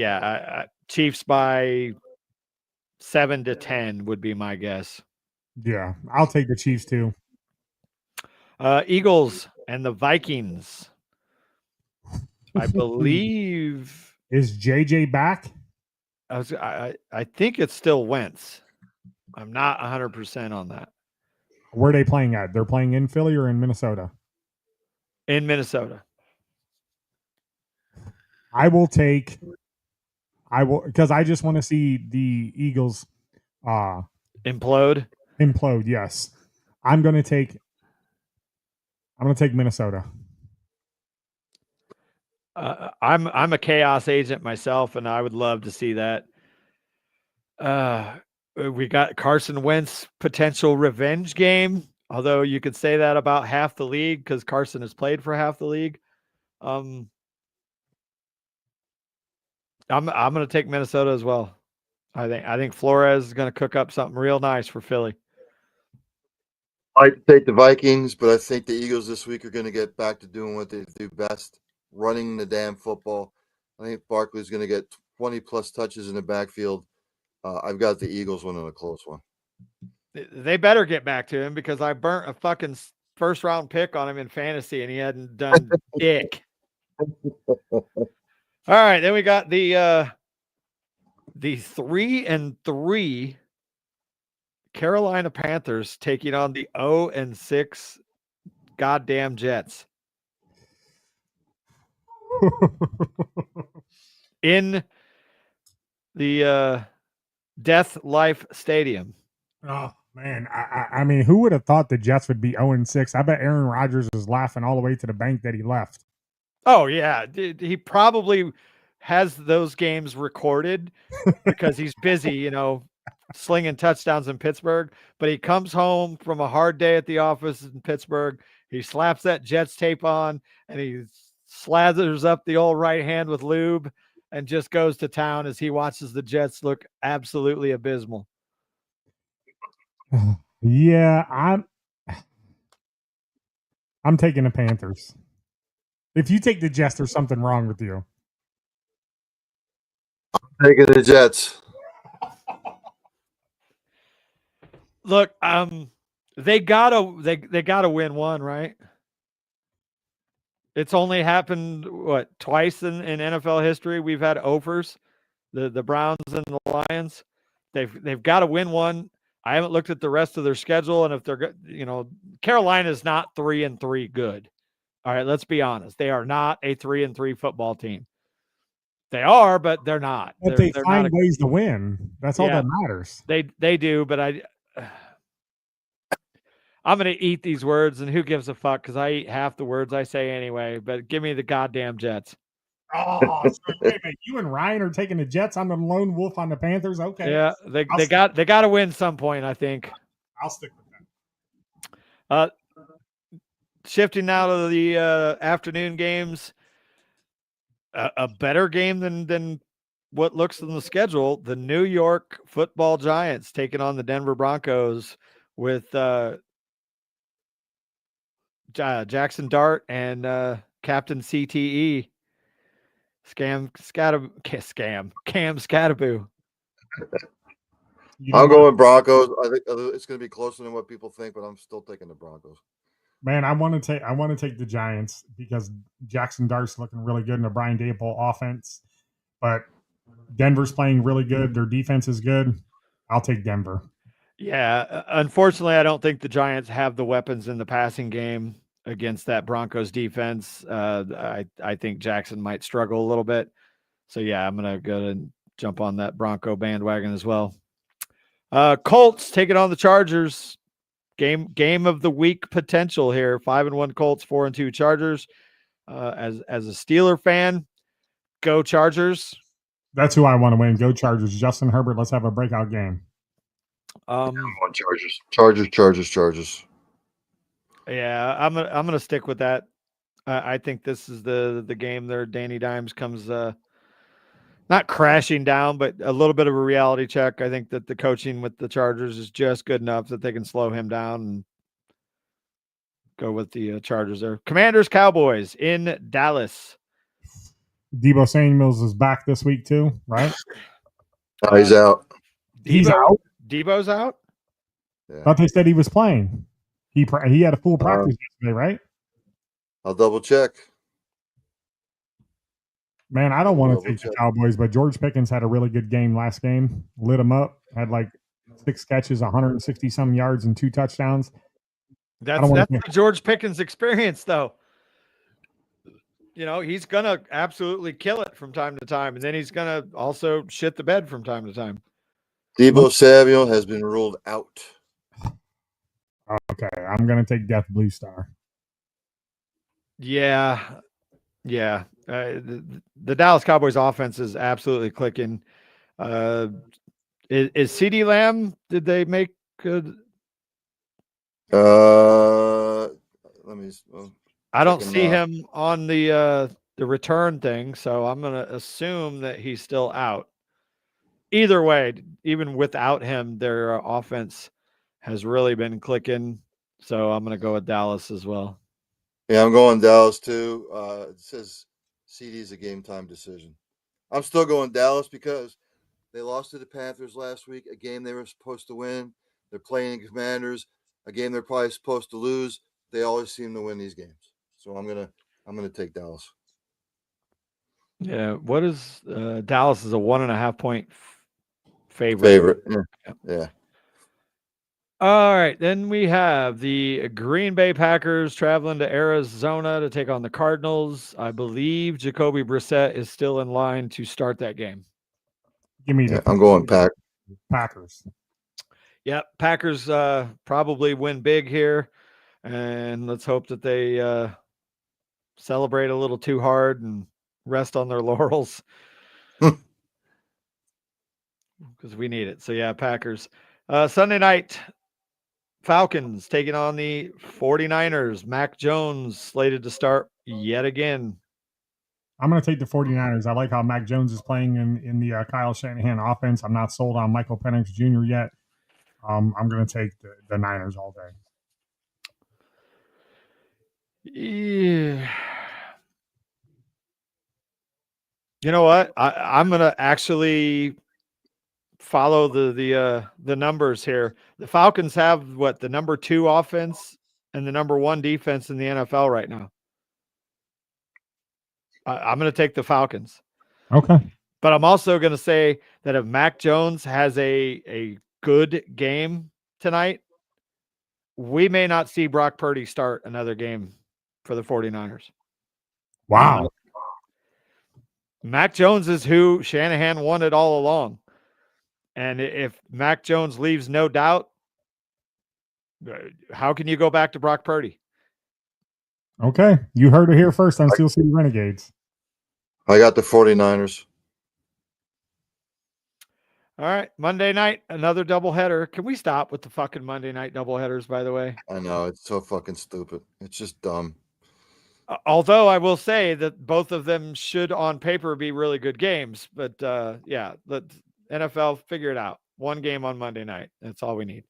Chiefs by 7-10 would be my guess. Yeah, I'll take the Chiefs too. Eagles and the Vikings. I believe is JJ back? I think it's still Wentz. I'm not 100% on that. Where are they playing at? They're playing in Philly or in Minnesota? In Minnesota. I will because I just want to see the Eagles implode. Yes. I'm going to take Minnesota. I'm a chaos agent myself, and I would love to see that. We got Carson Wentz potential revenge game, although you could say that about half the league because Carson has played for half the league. I'm going to take Minnesota as well. I think Flores is going to cook up something real nice for Philly. I take the Vikings, but I think the Eagles this week are going to get back to doing what they do best, running the damn football. I think Barkley's going to get 20-plus touches in the backfield. I've got the Eagles winning a close one. They better get back to him because I burnt a fucking first-round pick on him in fantasy, and he hadn't done dick. All right, then we got the 3-3 Carolina Panthers taking on the 0-6 goddamn Jets in the Death Life Stadium. Oh man, I mean, who would have thought the Jets would be 0-6? I bet Aaron Rodgers is laughing all the way to the bank that he left. Oh yeah, he probably has those games recorded because he's busy, slinging touchdowns in Pittsburgh. But he comes home from a hard day at the office in Pittsburgh. He slaps that Jets tape on and he slathers up the old right hand with lube and just goes to town as he watches the Jets look absolutely abysmal. Yeah, I'm taking the Panthers. If you take the Jets, there's something wrong with you. Taking the Jets. Look, they gotta win one, right? It's only happened twice in NFL history. We've had overs, the Browns and the Lions. They've got to win one. I haven't looked at the rest of their schedule, and if they're Carolina's not 3-3 good. All right, let's be honest. They are not a 3-3 football team. They are, but they're not. But they find ways to win. That's all that matters. They do, but I'm going to eat these words, and who gives a fuck? Because I eat half the words I say anyway. But give me the goddamn Jets. Oh, so wait a minute. You and Ryan are taking the Jets. I'm the lone wolf on the Panthers. Okay. Yeah, they got to win some point, I think. I'll stick with that. Shifting now to the afternoon games, a better game than what looks on the schedule. The New York Football Giants taking on the Denver Broncos with Jackson Dart and Captain CTE. Cam Skattebo. I'm going Broncos. I think it's going to be closer than what people think, but I'm still taking the Broncos. Man, I want to take the Giants because Jackson Dart's looking really good in the Brian Daboll offense, but Denver's playing really good. Their defense is good. I'll take Denver. Yeah, unfortunately, I don't think the Giants have the weapons in the passing game against that Broncos defense. I think Jackson might struggle a little bit. So yeah, I'm gonna go and jump on that Bronco bandwagon as well. Colts taking on the Chargers. Game of the week potential here. 5-1 Colts, 4-2 Chargers. As a Steeler fan, go Chargers. That's who I want to win. Go Chargers. Justin Herbert. Let's have a breakout game. I'm on Chargers. Yeah, I'm gonna stick with that. I think this is the game there. Danny Dimes comes not crashing down, but a little bit of a reality check. I think that the coaching with the Chargers is just good enough that they can slow him down and go with the Chargers there. Commanders, Cowboys in Dallas. Deebo Samuels is back this week too, right? He's out. He's out? Deebo's out? Yeah. I thought they said he was playing. He had a full practice yesterday, right? I'll double check. Man, I don't want to take the Cowboys, but George Pickens had a really good game last game. Lit him up. Had like 6 catches, 160-some yards, and 2 touchdowns. That's the George Pickens experience, though. He's going to absolutely kill it from time to time, and then he's going to also shit the bed from time to time. Deebo Samuel has been ruled out. Okay, I'm going to take Death Blue Star. Yeah. The Dallas Cowboys offense is absolutely clicking. Is CeeDee Lamb? Did they make good? Let me. I don't see him on the return thing, so I'm gonna assume that he's still out. Either way, even without him, their offense has really been clicking. So I'm gonna go with Dallas as well. Yeah, I'm going Dallas too. It says CD is a game time decision. I'm still going Dallas because they lost to the Panthers last week, a game they were supposed to win. They're playing the Commanders, a game they're probably supposed to lose. They always seem to win these games. So I'm gonna take Dallas. Yeah, what is Dallas is a 1.5 point favorite. Yeah. All right, then we have the Green Bay Packers traveling to Arizona to take on the Cardinals. I believe Jacoby Brissett is still in line to start that game. Give me Yeah, the I'm going Packers. Yep, Packers probably win big here, and let's hope that they celebrate a little too hard and rest on their laurels because we need it. So yeah, Packers. Sunday night, Falcons taking on the 49ers. Mac Jones slated to start yet again. I'm going to take the 49ers. I like how Mac Jones is playing in the Kyle Shanahan offense. I'm not sold on Michael Penix Jr. yet. I'm going to take the Niners all day. Yeah. You know what? I'm going to actually follow the numbers here. The Falcons have the number 2 offense and the number 1 defense in the NFL right now. I'm going to take the Falcons. Okay. But I'm also going to say that if Mac Jones has a good game tonight, we may not see Brock Purdy start another game for the 49ers. Wow. Mac Jones is who Shanahan wanted all along. And if Mac Jones leaves no doubt, how can you go back to Brock Purdy? Okay. You heard it here first on Steel City Renegades. I got the 49ers. All right. Monday night, another doubleheader. Can we stop with the fucking Monday night doubleheaders, by the way? I know. It's so fucking stupid. It's just dumb. Although I will say that both of them should on paper be really good games. But yeah, let NFL figure it out. One game on Monday night. That's all we need.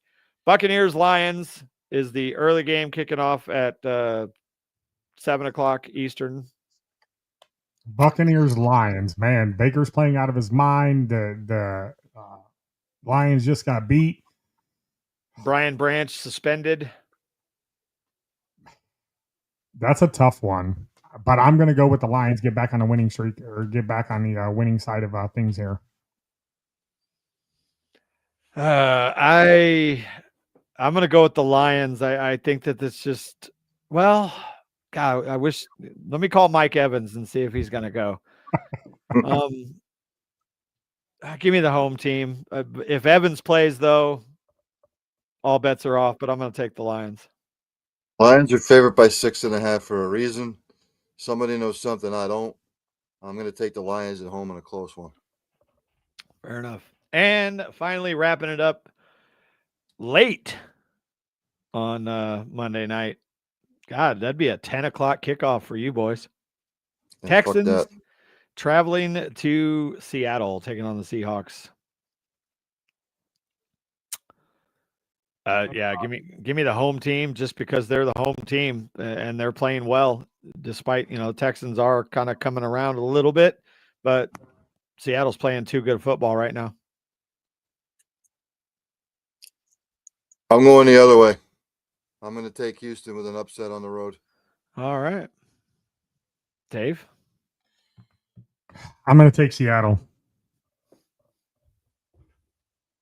Buccaneers Lions is the early game kicking off at 7:00 Eastern. Buccaneers Lions, man, Baker's playing out of his mind. The Lions just got beat. Brian Branch suspended. That's a tough one, but I'm going to go with the Lions. Get back on the winning streak, or get back on the winning side of things here. I'm going to go with the Lions. I think that it's just, well, God, I wish. Let me call Mike Evans and see if he's going to go. Give me the home team. If Evans plays, though, all bets are off. But I'm going to take the Lions. Lions are favored by 6.5 for a reason. Somebody knows something I don't. I'm going to take the Lions at home in a close one. Fair enough. And finally, wrapping it up late on Monday night. God, that'd be a 10:00 kickoff for you boys. Yeah, Texans traveling to Seattle, taking on the Seahawks. Yeah, give me the home team just because they're the home team and they're playing well, despite Texans are kind of coming around a little bit, but Seattle's playing too good football right now. I'm going the other way. I'm going to take Houston with an upset on the road. All right. Dave? I'm going to take Seattle.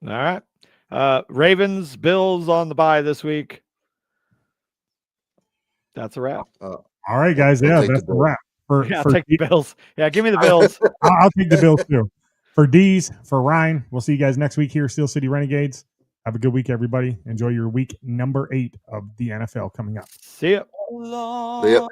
All right. Ravens, Bills on the bye this week. That's a wrap. All right, guys. Yeah, that's a wrap. I'll take the Bills. Yeah, give me the Bills. I'll take the Bills too. For D's, for Ryan, we'll see you guys next week here, Steel City Renegades. Have a good week, everybody. Enjoy your week number 8 of the NFL coming up. See ya. See ya.